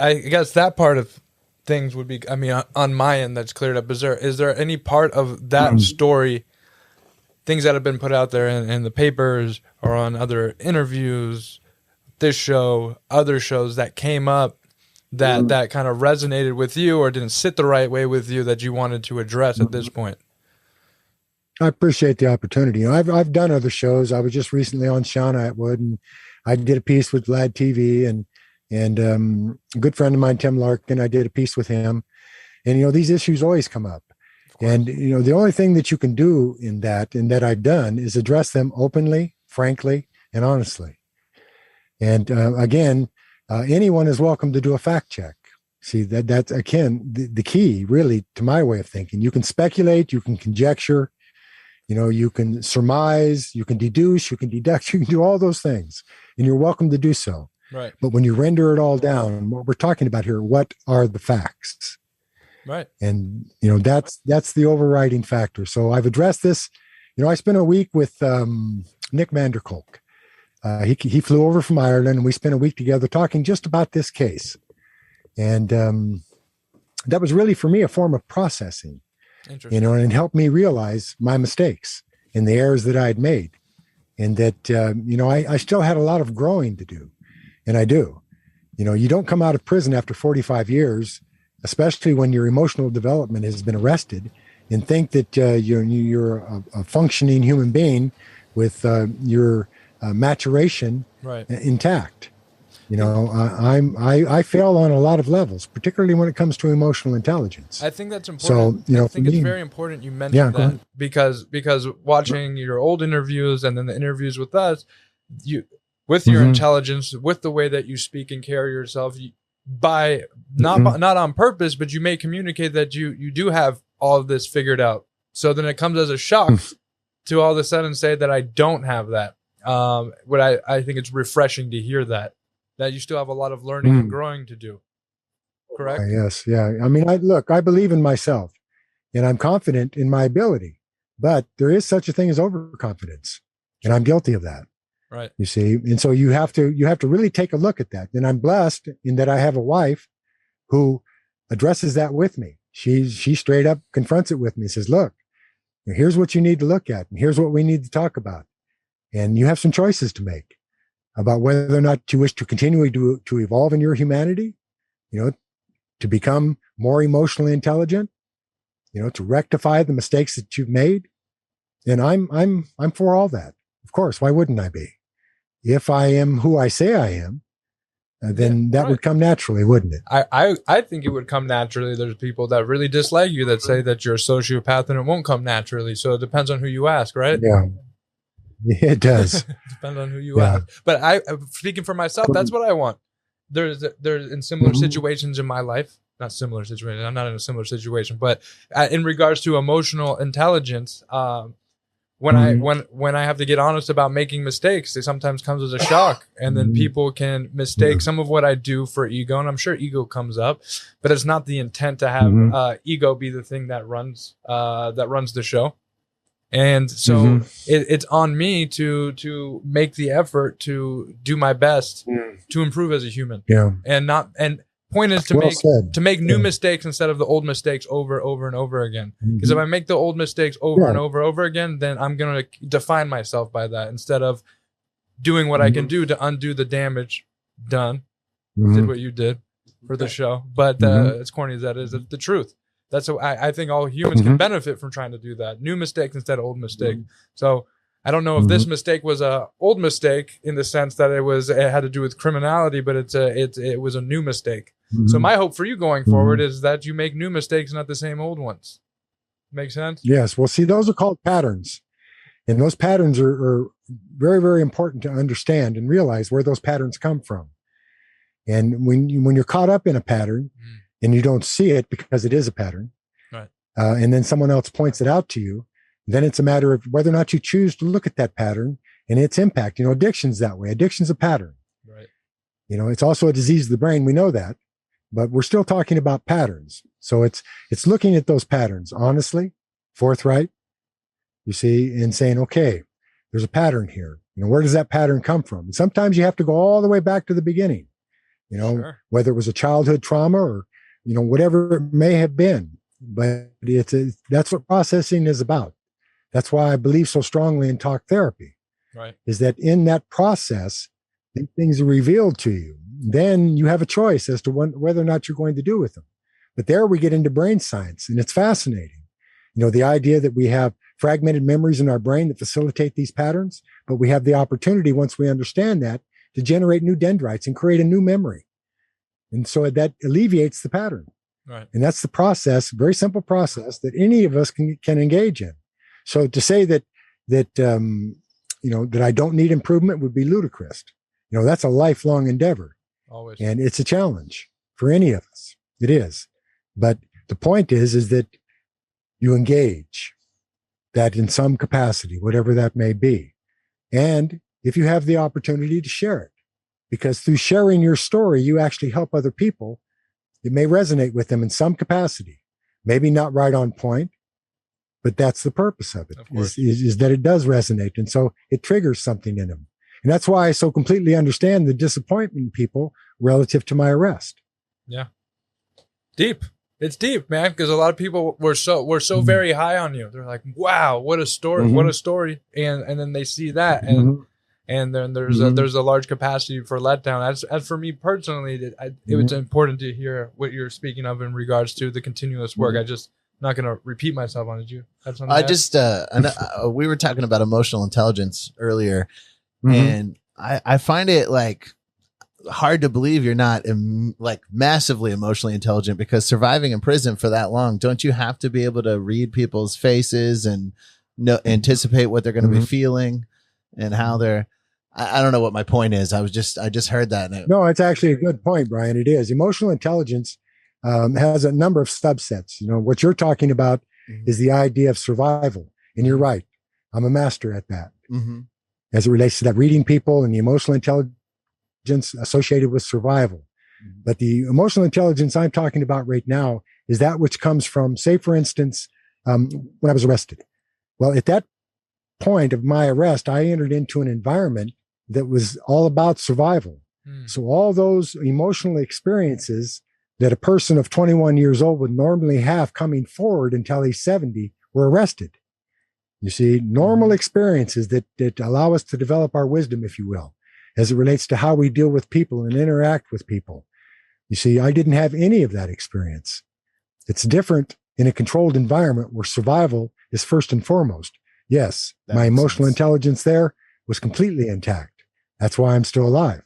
I guess that part of things would be, on my end, that's cleared up. Is there any part of that story, things that have been put out there in the papers or on other interviews, this show, other shows that came up that kind of resonated with you or didn't sit the right way with you that you wanted to address at this point? I appreciate the opportunity. I've done other shows. I was just recently on Sean Atwood, and I did a piece with Vlad TV, and a good friend of mine, Tim Larkin, I did a piece with him. And, these issues always come up. And, the only thing that you can do in that, and that I've done, is address them openly, frankly, and honestly. And again, anyone is welcome to do a fact check. See, that's, again, the key, really, to my way of thinking. You can speculate, you can conjecture, you can surmise, you can deduce, you can deduct, you can do all those things, and you're welcome to do so. Right. But when you render it all down, what we're talking about here, what are the facts? Right. And, that's the overriding factor. So I've addressed this. I spent a week with Nick Vanderkolk. He flew over from Ireland, and we spent a week together talking just about this case. And that was really, for me, a form of processing, and it helped me realize my mistakes and the errors that I had made. And that, I still had a lot of growing to do. And I do. You don't come out of prison after 45 years especially when your emotional development has been arrested, and think that you're a functioning human being with your maturation Right. intact. I fail on a lot of levels, particularly when it comes to emotional intelligence. I think that's important. So, I think it's very important you mentioned that because watching your old interviews and then the interviews with us, with your intelligence, with the way that you speak and carry yourself, not on purpose, but you may communicate that you do have all of this figured out. So then it comes as a shock to all of a sudden say that I don't have that. I think it's refreshing to hear that you still have a lot of learning and growing to do. Correct? Yes. Yeah. I mean, I believe in myself and I'm confident in my ability, but there is such a thing as overconfidence, and I'm guilty of that. Right. You see, and so you have to really take a look at that. And I'm blessed in that I have a wife who addresses that with me. She straight up confronts it with me, says, look, here's what you need to look at, and here's what we need to talk about. And you have some choices to make about whether or not you wish to continue to evolve in your humanity, to become more emotionally intelligent, to rectify the mistakes that you've made. And I'm for all that. Of course, why wouldn't I be? If I am who I say I am, then that would come naturally, wouldn't it? I think it would come naturally. There's people that really dislike you that say that you're a sociopath and it won't come naturally. So it depends on who you ask, right? Yeah. It does. Depends on who you ask. But speaking for myself, that's what I want. There's in similar situations in my life, not similar situations. I'm not in a similar situation, but in regards to emotional intelligence, when I have to get honest about making mistakes, it sometimes comes as a shock, and then people can mistake some of what I do for ego, and I'm sure ego comes up, but it's not the intent to have ego be the thing that runs the show. And so it's on me to make the effort to do my best to improve as a human. Yeah. And point is to make new mistakes instead of the old mistakes over and over again. Because if I make the old mistakes over and over again, then I'm going to define myself by that instead of doing what I can do to undo the damage done. Did what you did for the show. But as corny as that is, it's the truth. That's what I think all humans can benefit from trying to do that. New mistakes instead of old mistakes. So I don't know if this mistake was a old mistake in the sense that it had to do with criminality, but it was a new mistake. So my hope for you going forward is that you make new mistakes, not the same old ones. Make sense? Yes. Well, see, those are called patterns. And those patterns are very, very important to understand and realize where those patterns come from. And when you're caught up in a pattern, and you don't see it because it is a pattern, right? And then someone else points it out to you, then it's a matter of whether or not you choose to look at that pattern and its impact. Addiction's that way. Addiction's a pattern. Right. It's also a disease of the brain. We know that, but we're still talking about patterns. So it's looking at those patterns honestly, forthright, you see, and saying, okay, there's a pattern here. Where does that pattern come from? And sometimes you have to go all the way back to the beginning, whether it was a childhood trauma or whatever it may have been, but that's what processing is about. That's why I believe so strongly in talk therapy, right? Is that in that process, things are revealed to you. Then you have a choice as to whether or not you're going to do with them. But there we get into brain science, and it's fascinating. The idea that we have fragmented memories in our brain that facilitate these patterns, but we have the opportunity, once we understand that, to generate new dendrites and create a new memory. And so that alleviates the pattern. Right. And that's the process, very simple process that any of us can engage in. So to say that I don't need improvement would be ludicrous. That's a lifelong endeavor. Always. And it's a challenge for any of us. It is. But the point is that you engage that in some capacity, whatever that may be. And if you have the opportunity to share it, because through sharing your story, you actually help other people. It may resonate with them in some capacity, maybe not right on point, but that's the purpose of it, is that it does resonate. And so it triggers something in them. And that's why I so completely understand the disappointment in people relative to my arrest. Yeah. Deep. It's deep, man, because a lot of people were so very high on you. They're like, wow, what a story, what a story. And then they see that. And and then there's a large capacity for letdown. As for me personally, it was important to hear what you're speaking of in regards to the continuous work. I just not going to repeat myself on it. You have something? I just we were talking about emotional intelligence earlier, and I find it like hard to believe you're not like massively emotionally intelligent, because surviving in prison for that long, don't you have to be able to read people's faces and anticipate what they're going to be feeling and how they're, I don't know what my point is. I just heard that. No, it's actually a good point, Brian. It is. Emotional intelligence has a number of subsets. You know, what you're talking about is the idea of survival. And you're right. I'm a master at that. As it relates to that, reading people and the emotional intelligence associated with survival. But the emotional intelligence I'm talking about right now is that which comes from, say, for instance, when I was arrested. Well, at that point of my arrest, I entered into an environment that was all about survival. So all those emotional experiences that a person of 21 years old would normally have coming forward until he's 70 were arrested. You see, normal experiences that allow us to develop our wisdom, if you will, as it relates to how we deal with people and interact with people. You see, I didn't have any of that experience. It's different in a controlled environment where survival is first and foremost. Yes, my emotional intelligence there was completely intact. That's why I'm still alive.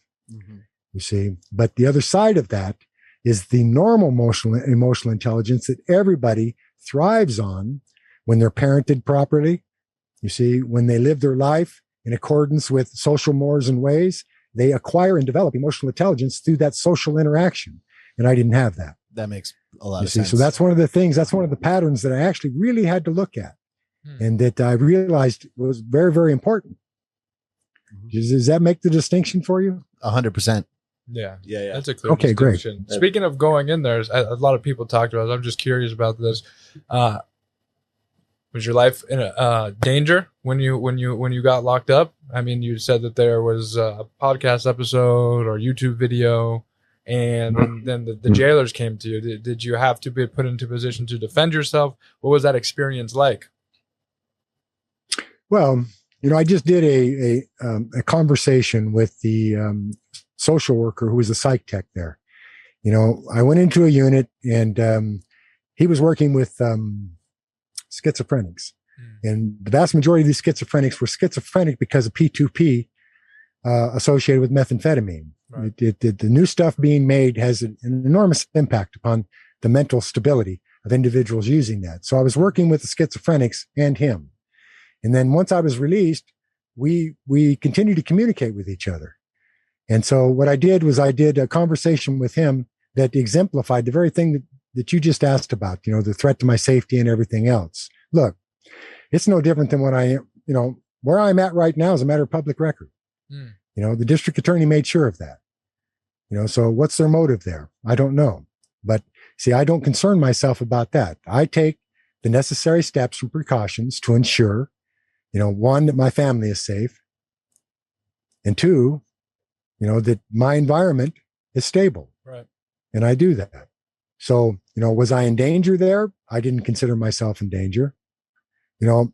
You see, but the other side of that is the normal emotional intelligence that everybody thrives on when they're parented properly. You see, when they live their life in accordance with social mores and ways, they acquire and develop emotional intelligence through that social interaction. And I didn't have that. That makes a lot of sense. So that's one of the things, that's one of the patterns that I actually really had to look at and that I realized was very, very important. Does that make the distinction for you? 100%. Yeah. That's a clear distinction. Great. Speaking of going in there, a lot of people talked about it. I'm just curious about this. Was your life in danger when you got locked up? I mean, you said that there was a podcast episode or YouTube video, and then the jailers came to you. Did you have to be put into a position to defend yourself? What was that experience like? Well, you know, I just did a conversation with the social worker who was a psych tech there. You know, I went into a unit and he was working with schizophrenics. And the vast majority of these schizophrenics were schizophrenic because of P2P associated with methamphetamine. Right. The new stuff being made has an enormous impact upon the mental stability of individuals using that. So I was working with the schizophrenics and him. And then once I was released, we continued to communicate with each other. And so what I did was I did a conversation with him that exemplified the very thing that you just asked about, you know, the threat to my safety and everything else. Look, it's no different than what I am, you know, where I'm at right now is a matter of public record. You know, the district attorney made sure of that. You know, so what's their motive there? I don't know. But see, I don't concern myself about that. I take the necessary steps and precautions to ensure, you know, one, that my family is safe, and two, you know, that my environment is stable. Right. And I do that. So, you know, was I in danger there? I didn't consider myself in danger. You know,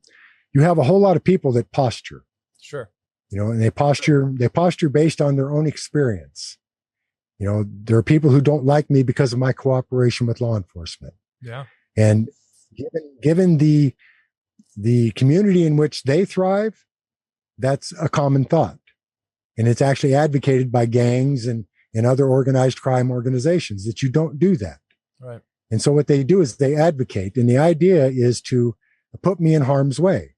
you have a whole lot of people that posture. Sure. You know, and they posture based on their own experience. You know, there are people who don't like me because of my cooperation with law enforcement. Yeah. And given the community in which they thrive, that's a common thought. And it's actually advocated by gangs and other organized crime organizations that you don't do that. Right. And so what they do is they advocate, and the idea is to put me in harm's way.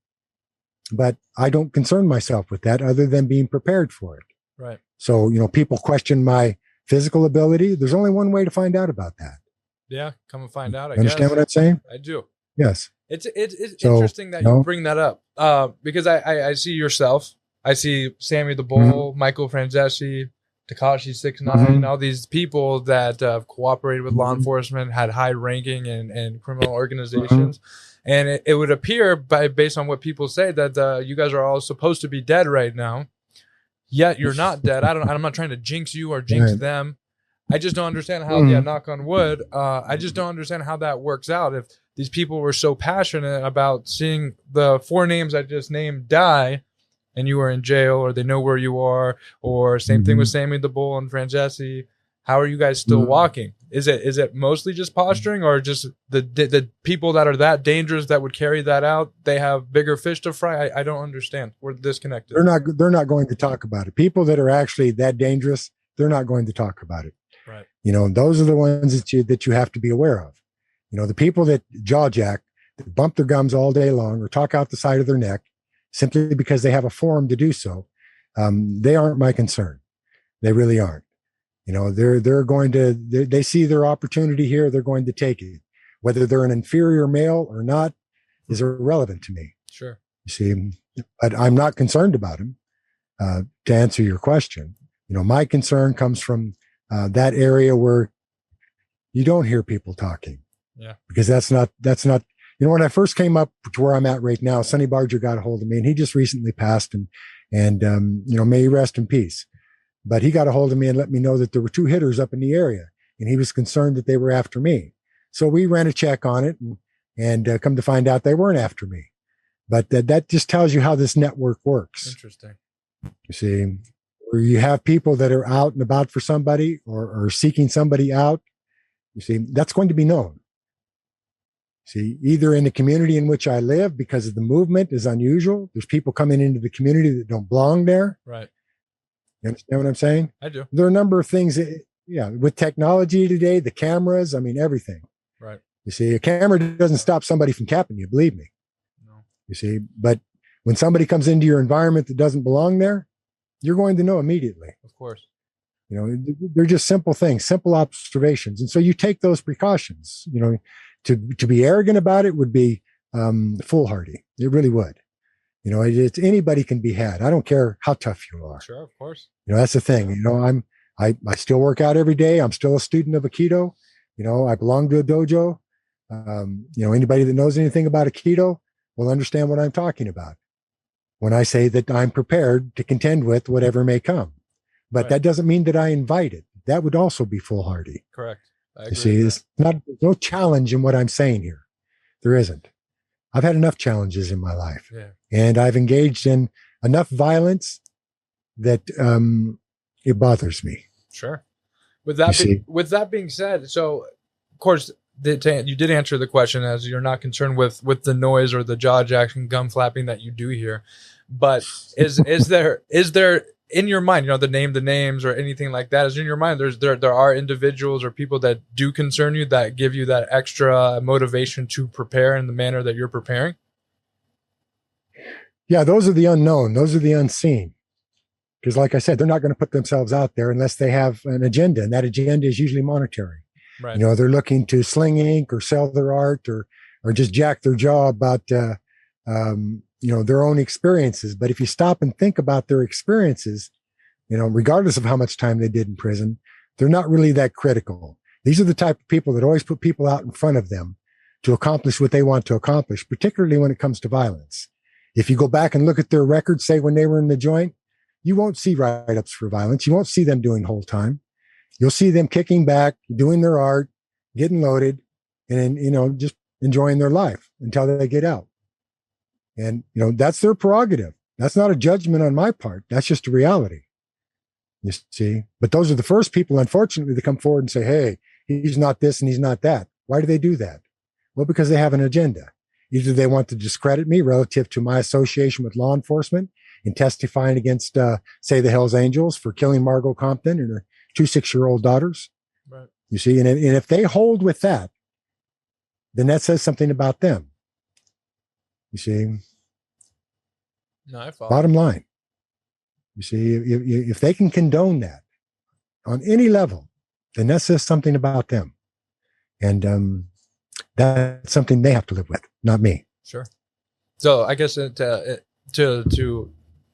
But I don't concern myself with that other than being prepared for it. Right. So, you know, people question my physical ability. There's only one way to find out about that. Yeah. Come and find out. I Understand guess. what I'm saying? I do. Yes. It's interesting that you bring that up. Because I see yourself. I see Sammy the Bull, Michael Franzesi, Takashi 6ix9ine, all these people that cooperated with law enforcement, had high ranking in criminal organizations. And it would appear based on what people say that you guys are all supposed to be dead right now. Yet you're not dead. I'm not trying to jinx you or jinx them. I just don't understand how, knock on wood. I just don't understand how that works out. If these people were so passionate about seeing the 4 names I just named die, and you are in jail, or they know where you are, or same thing with Sammy the Bull and Francesi, how are you guys still walking? Is it mostly just posturing, or just the people that are that dangerous that would carry that out, they have bigger fish to fry? I don't understand. We're disconnected. They're not going to talk about it. People that are actually that dangerous, they're not going to talk about it. Right. You know, those are the ones that you have to be aware of. You know, the people that jaw jack, that bump their gums all day long or talk out the side of their neck simply because they have a forum to do so, they aren't my concern. They really aren't. You know, they see their opportunity here. They're going to take it. Whether they're an inferior male or not is irrelevant to me. Sure. You see, but I'm not concerned about them. To answer your question, you know, my concern comes from that area where you don't hear people talking. Yeah. Because that's not, you know, when I first came up to where I'm at right now, Sonny Barger got a hold of me, and he just recently passed, and you know, may he rest in peace. But he got a hold of me and let me know that there were 2 hitters up in the area, and he was concerned that they were after me. So we ran a check on it, and come to find out they weren't after me. But that just tells you how this network works. Interesting. You see, where you have people that are out and about for somebody or seeking somebody out, you see, that's going to be known. See, either in the community in which I live, because of the movement is unusual. There's people coming into the community that don't belong there. Right. You understand what I'm saying? I do. There are a number of things with technology today, the cameras, I mean, everything. Right. You see, a camera doesn't stop somebody from capping you, believe me. No. You see, but when somebody comes into your environment that doesn't belong there, you're going to know immediately. Of course. You know, they're just simple things, simple observations. And so you take those precautions. You know, to be arrogant about it would be foolhardy. It really would. You know, it's anybody can be had. I don't care how tough you are. Sure, of course. You know, that's the thing. You know, I still work out every day. I'm still a student of Aikido. You know, I belong to a dojo. You know, anybody that knows anything about Aikido will understand what I'm talking about when I say that I'm prepared to contend with whatever may come. But that doesn't mean that I invite it. That would also be foolhardy. Correct. I agree. You see, there's no challenge in what I'm saying here. There isn't. I've had enough challenges in my life, and I've engaged in enough violence that it bothers me. Sure. With that being said, so of course you did answer the question as you're not concerned with the noise or the jaw jacking, gum flapping that you do hear, but is there in your mind, you know, the names or anything like that, is in your mind there are individuals or people that do concern you, that give you that extra motivation to prepare in the manner that you're preparing? Yeah, those are the unknown. Those are the unseen. Because like I said, they're not going to put themselves out there unless they have an agenda, and that agenda is usually monetary. Right. You know, they're looking to sling ink or sell their art or just jack their jaw about, you know, their own experiences. But if you stop and think about their experiences, you know, regardless of how much time they did in prison, they're not really that critical. These are the type of people that always put people out in front of them to accomplish what they want to accomplish, particularly when it comes to violence. If you go back and look at their records, say when they were in the joint, you won't see write-ups for violence. You won't see them doing whole time. You'll see them kicking back, doing their art, getting loaded, and, you know, just enjoying their life until they get out. And, you know, that's their prerogative. That's not a judgment on my part. That's just a reality. You see, but those are the first people, unfortunately, that come forward and say, hey, he's not this and he's not that. Why do they do that? Well, because they have an agenda. Either they want to discredit me relative to my association with law enforcement in testifying against, say, the Hells Angels for killing Margot Compton and her 2 6-year-old daughters. Right. You see, and if they hold with that, then that says something about them. You see, no, I follow. Bottom line, you see, if they can condone that on any level, then that says something about them, and that's something they have to live with, not me. Sure. So I guess to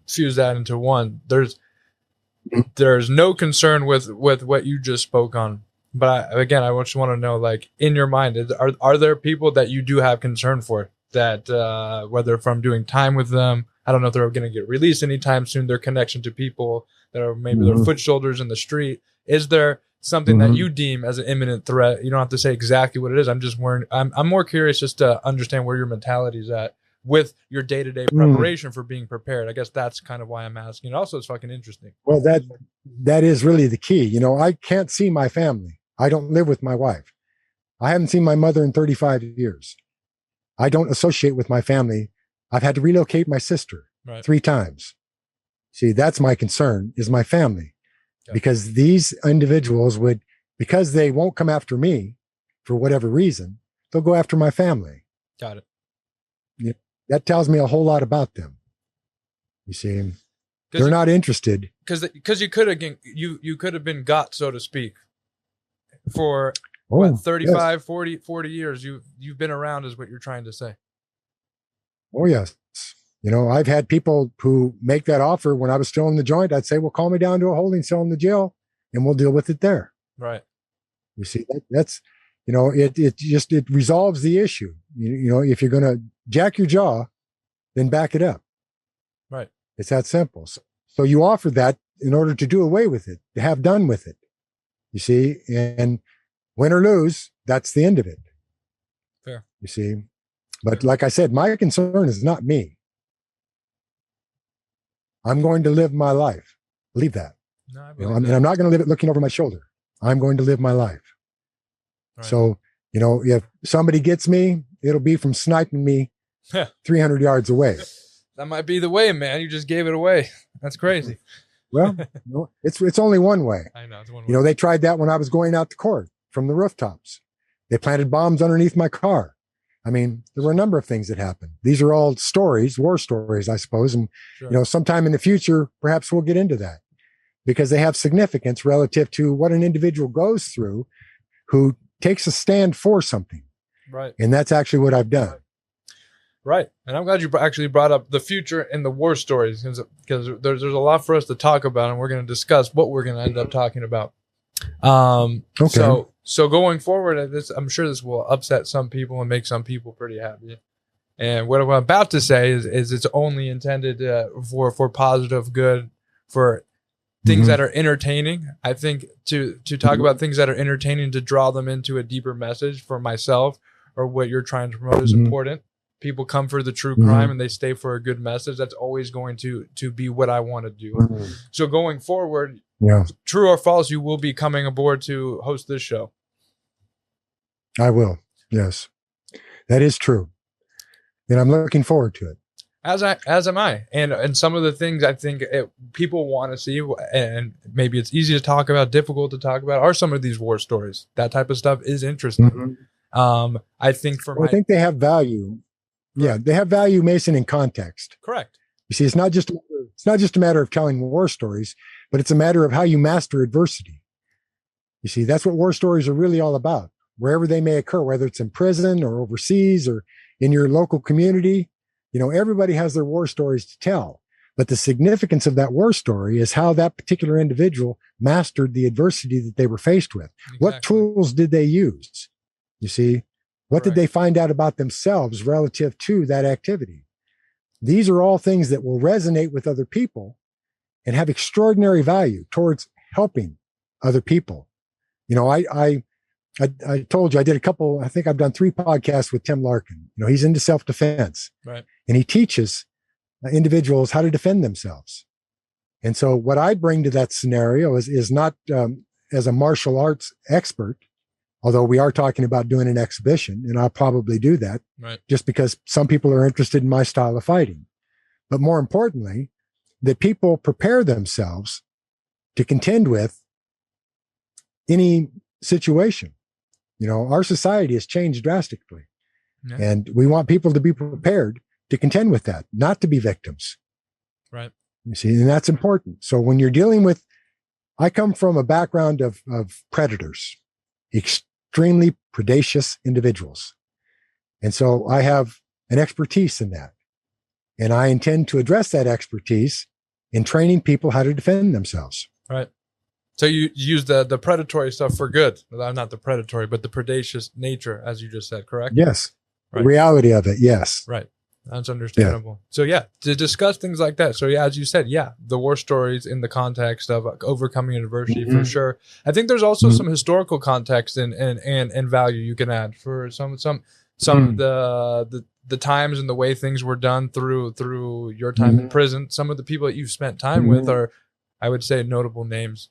fuse that into one, there's no concern with what you just spoke on. But I just want to know, like, in your mind, are there people that you do have concern for, that whether from doing time with them, I don't know if they're going to get released anytime soon, their connection to people that are maybe their foot soldiers in the street. Is there something that you deem as an imminent threat? You don't have to say exactly what it is. I'm more curious just to understand where your mentality is at with your day-to-day preparation for being prepared. I guess that's kind of why I'm asking. Also, it's fucking interesting. Well, that is really the key. You know, I can't see my family. I don't live with my wife. I haven't seen my mother in 35 years. I don't associate with my family. I've had to relocate my sister 3 times. See, that's my concern, is my family. Okay. Because these individuals because they won't come after me for whatever reason, they'll go after my family. Got it. Yeah, that tells me a whole lot about them. You see, they're not interested. Because you could have been got, so to speak, for 35, yes. 40 years. You've been around, is what you're trying to say. Oh, yes. You know, I've had people who make that offer when I was still in the joint. I'd say, well, call me down to a holding cell in the jail and we'll deal with it there. Right. You see, that's, you know, it resolves the issue. You know, if you're going to jack your jaw, then back it up. Right. It's that simple. So you offer that in order to do away with it, to have done with it. You see, and win or lose, that's the end of it. Fair. You see, but like I said, my concern is not me. I'm going to live my life. Believe that. No, and I'm not going to live it looking over my shoulder. I'm going to live my life. Right. So, you know, if somebody gets me, it'll be from sniping me 300 yards away. That might be the way, man. You just gave it away. That's crazy. Well, no, it's only one way. I know. It's one way. You know, they tried that when I was going out to court from the rooftops. They planted bombs underneath my car. I mean, there were a number of things that happened. These are all stories, war stories, I suppose. And, sure. You know, sometime in the future, perhaps we'll get into that because they have significance relative to what an individual goes through who takes a stand for something. Right. And that's actually what I've done. Right. And I'm glad you actually brought up the future and the war stories because there's a lot for us to talk about, and we're going to discuss what we're going to end up talking about. Okay. So going forward, I'm sure this will upset some people and make some people pretty happy. And what I'm about to say is it's only intended for positive good, for things that are entertaining. I think to talk about things that are entertaining, to draw them into a deeper message for myself or what you're trying to promote is important. People come for the true crime and they stay for a good message. That's always going to be what I want to do. So going forward, true or false, you will be coming aboard to host this show. I will. Yes, that is true. And I'm looking forward to it. As am I. And some of the things I think people want to see, and maybe it's easy to talk about, difficult to talk about, are some of these war stories. That type of stuff is interesting. I think I think they have value. Yeah, they have value, Mason, in context. Correct. You see, it's not just a matter of telling war stories, but it's a matter of how you master adversity. You see, that's what war stories are really all about. Wherever they may occur, whether it's in prison or overseas or in your local community, you know, everybody has their war stories to tell. But the significance of that war story is how that particular individual mastered the adversity that they were faced with. Exactly. What tools did they use? You see, what did they find out about themselves relative to that activity? These are all things that will resonate with other people and have extraordinary value towards helping other people. You know, I told you I did I think I've done 3 podcasts with Tim Larkin. You know, he's into self-defense. Right. And he teaches individuals how to defend themselves. And so what I bring to that scenario is not as a martial arts expert, although we are talking about doing an exhibition, and I'll probably do that just because some people are interested in my style of fighting. But more importantly, that people prepare themselves to contend with any situation. You know, our society has changed drastically, and we want people to be prepared to contend with that, not to be victims. Right. You see, and that's important. So when you're dealing with, I come from a background of predators, extremely predacious individuals. And so I have an expertise in that. And I intend to address that expertise in training people how to defend themselves. Right. So you use the predatory stuff for good. Not the predatory, but the predacious nature, as you just said, correct? Yes. Right. The reality of it, yes. Right. That's understandable. Yeah. So to discuss things like that. So as you said, the war stories in the context of overcoming adversity for sure. I think there's also some historical context and value you can add for some some of the times and the way things were done through your time in prison. Some of the people that you've spent time with are, I would say, notable names.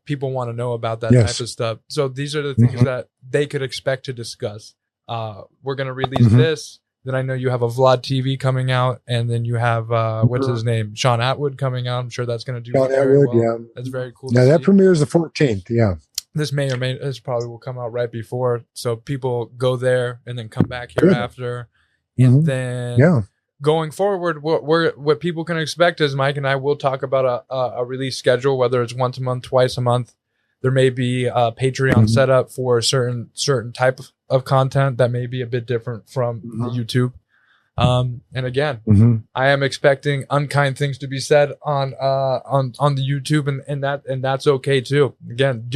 People want to know about that type of stuff. So these are the things that they could expect to discuss. We're going to release this. Then I know you have a Vlad TV coming out, and then you have what's his name, Sean Atwood coming out. I'm sure that's going to do very well. Yeah. That's very cool. Now that premieres the 14th. Yeah. This this probably will come out right before, so people go there and then come back here after, and then going forward, what people can expect is Mike and I will talk about a release schedule, whether it's once a month, twice a month. There may be a Patreon set up for a certain type of content that may be a bit different from the YouTube. And again, I am expecting unkind things to be said on the YouTube, and that's okay too. Again,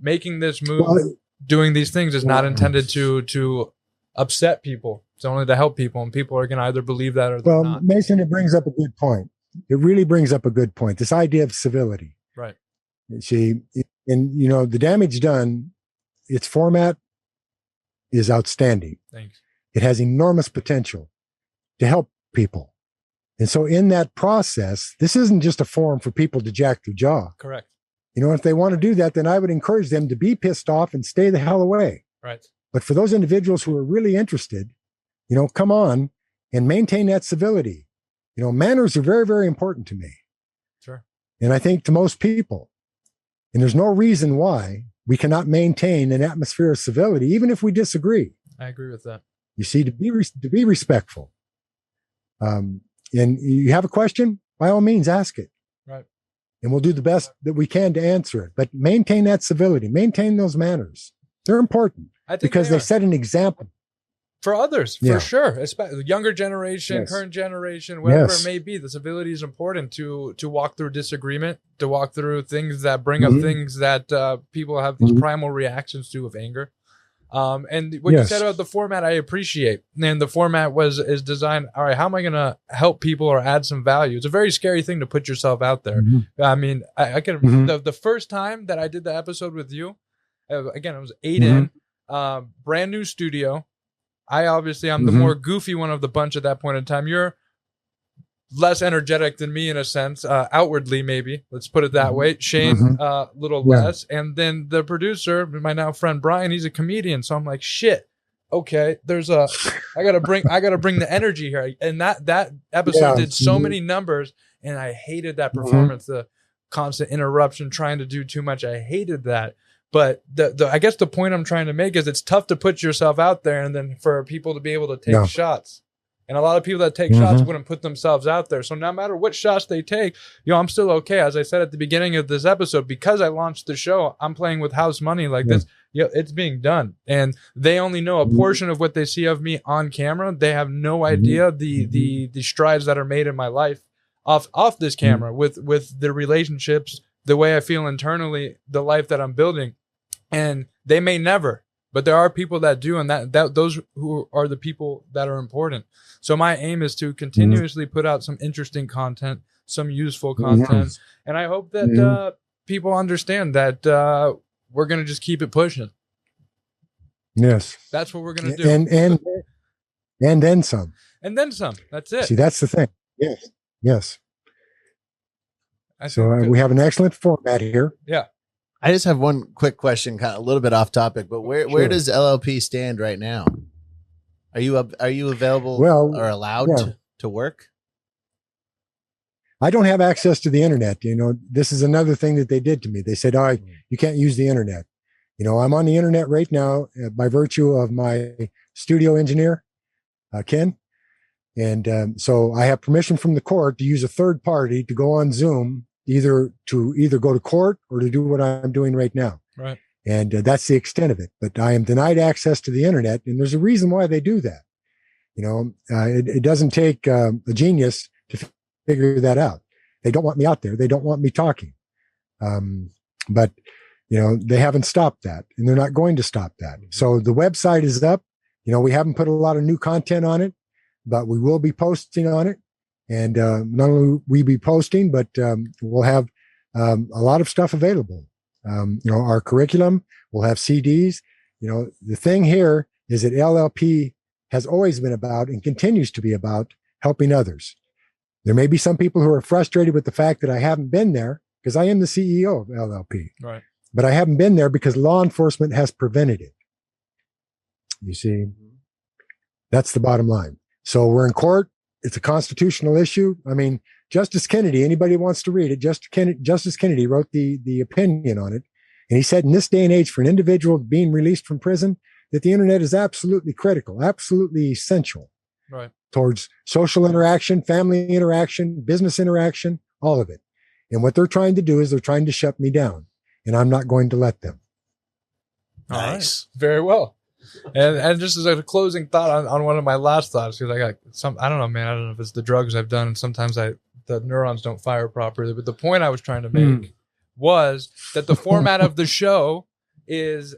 making this move, doing these things is not intended to upset people. It's only to help people, and people are going to either believe that or they're not. Mason, it brings up a good point. It really brings up a good point. This idea of civility, right? See, and the damage done, its format is outstanding. Thanks. It has enormous potential to help people. And so in that process, this isn't just a forum for people to jack their jaw. Correct. If they want to do that, then I would encourage them to be pissed off and stay the hell away. Right. But for those individuals who are really interested, come on and maintain that civility. Manners are very, very important to me. Sure. And I think to most people. And there's no reason why we cannot maintain an atmosphere of civility, even if we disagree. I agree with that. You see, to be respectful. And you have a question, by all means, ask it. Right. And we'll do the best that we can to answer it. But maintain that civility, maintain those manners. They're important because they set an example. For others, for sure. Especially younger generation, current generation, whatever it may be. The civility is important to walk through disagreement, to walk through things that bring up things that people have these primal reactions to of anger. And what you said about the format, I appreciate. And the format is designed, all right, how am I going to help people or add some value? It's a very scary thing to put yourself out there. I mean, I can, the first time that I did the episode with you, again, it was 8 in, brand new studio. I'm the more goofy one of the bunch at that point in time. You're less energetic than me in a sense, outwardly maybe. Let's put it that way. Shane, little less. And then the producer, my now friend Brian, he's a comedian. So I'm like, shit. Okay, I gotta bring the energy here. And that episode did so many numbers, and I hated that performance. The constant interruption, trying to do too much. I hated that. But I guess the point I'm trying to make is it's tough to put yourself out there and then for people to be able to take shots. And a lot of people that take shots wouldn't put themselves out there. So no matter what shots they take, I'm still okay. As I said at the beginning of this episode, because I launched the show, I'm playing with house money like this. It's being done. And they only know a portion of what they see of me on camera. They have no idea the strides that are made in my life off this camera with the relationships, the way I feel internally, the life that I'm building. And they may never, but there are people that do, and that those who are the people that are important. So my aim is to continuously put out some interesting content, some useful content, and I hope that people understand that we're going to just keep it pushing. Yes, that's what we're going to do, and then some, and then some. That's it. See, that's the thing. Yes. So we have an excellent format here. Yeah. I just have one quick question, kind of a little bit off topic, but where does LLP stand right now? Are you available or allowed to work? I don't have access to the internet. This is another thing that they did to me. They said, you can't use the internet. I'm on the internet right now by virtue of my studio engineer, Ken. And so I have permission from the court to use a third party to go on Zoom, either go to court or to do what I'm doing right now. Right. And that's the extent of it. But I am denied access to the internet. And there's a reason why they do that. It doesn't take a genius to figure that out. They don't want me out there. They don't want me talking. But they haven't stopped that, and they're not going to stop that. So the website is up. We haven't put a lot of new content on it, but we will be posting on it. And not only will we be posting, but we'll have a lot of stuff available. Our curriculum, we'll have CDs. The thing here is that LLP has always been about and continues to be about helping others. There may be some people who are frustrated with the fact that I haven't been there because I am the CEO of LLP. Right. But I haven't been there because law enforcement has prevented it. You see, that's the bottom line. So we're in court. It's a constitutional issue. I mean, Justice Kennedy, anybody who wants to read it, Justice Kennedy wrote the opinion on it. And he said in this day and age for an individual being released from prison, that the internet is absolutely critical, absolutely essential. Right. Towards social interaction, family interaction, business interaction, all of it. And what they're trying to do is they're trying to shut me down. And I'm not going to let them. Nice. Right. Very well. And just as a closing thought on one of my last thoughts, because I got I don't know, man. I don't know if it's the drugs I've done. And sometimes the neurons don't fire properly. But the point I was trying to make was that the format of the show is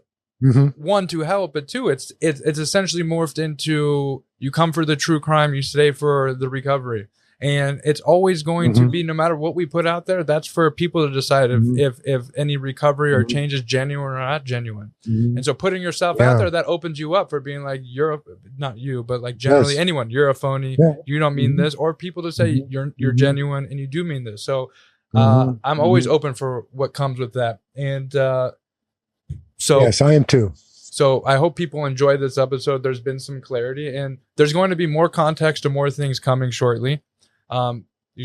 one, to help, but two, it's essentially morphed into you come for the true crime, you stay for the recovery. And it's always going to be, no matter what we put out there, that's for people to decide if any recovery or change is genuine or not genuine. And so putting yourself out there, that opens you up for being like, not you, but like generally anyone, you're a phony, you don't mean this, or people to say you're genuine and you do mean this. So I'm always open for what comes with that. And so yes, I am too. So I hope people enjoy this episode. There's been some clarity, and there's going to be more context and more things coming shortly. You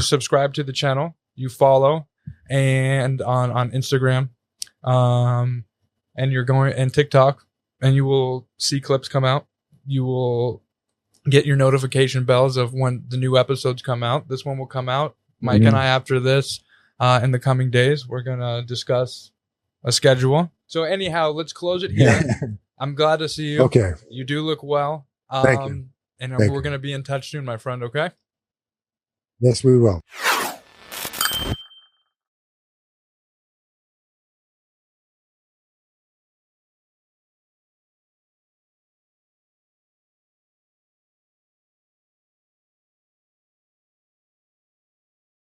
subscribe to the channel, you follow, and on Instagram, and you're going and TikTok, and you will see clips come out. You will get your notification bells of when the new episodes come out. This one will come out. Mike and I, after this, in the coming days, we're going to discuss a schedule. So anyhow, let's close it here. I'm glad to see you. Okay. You do look well. Thank you. And Thank we're you. going to be in touch soon, my friend. Okay. Yes, we will.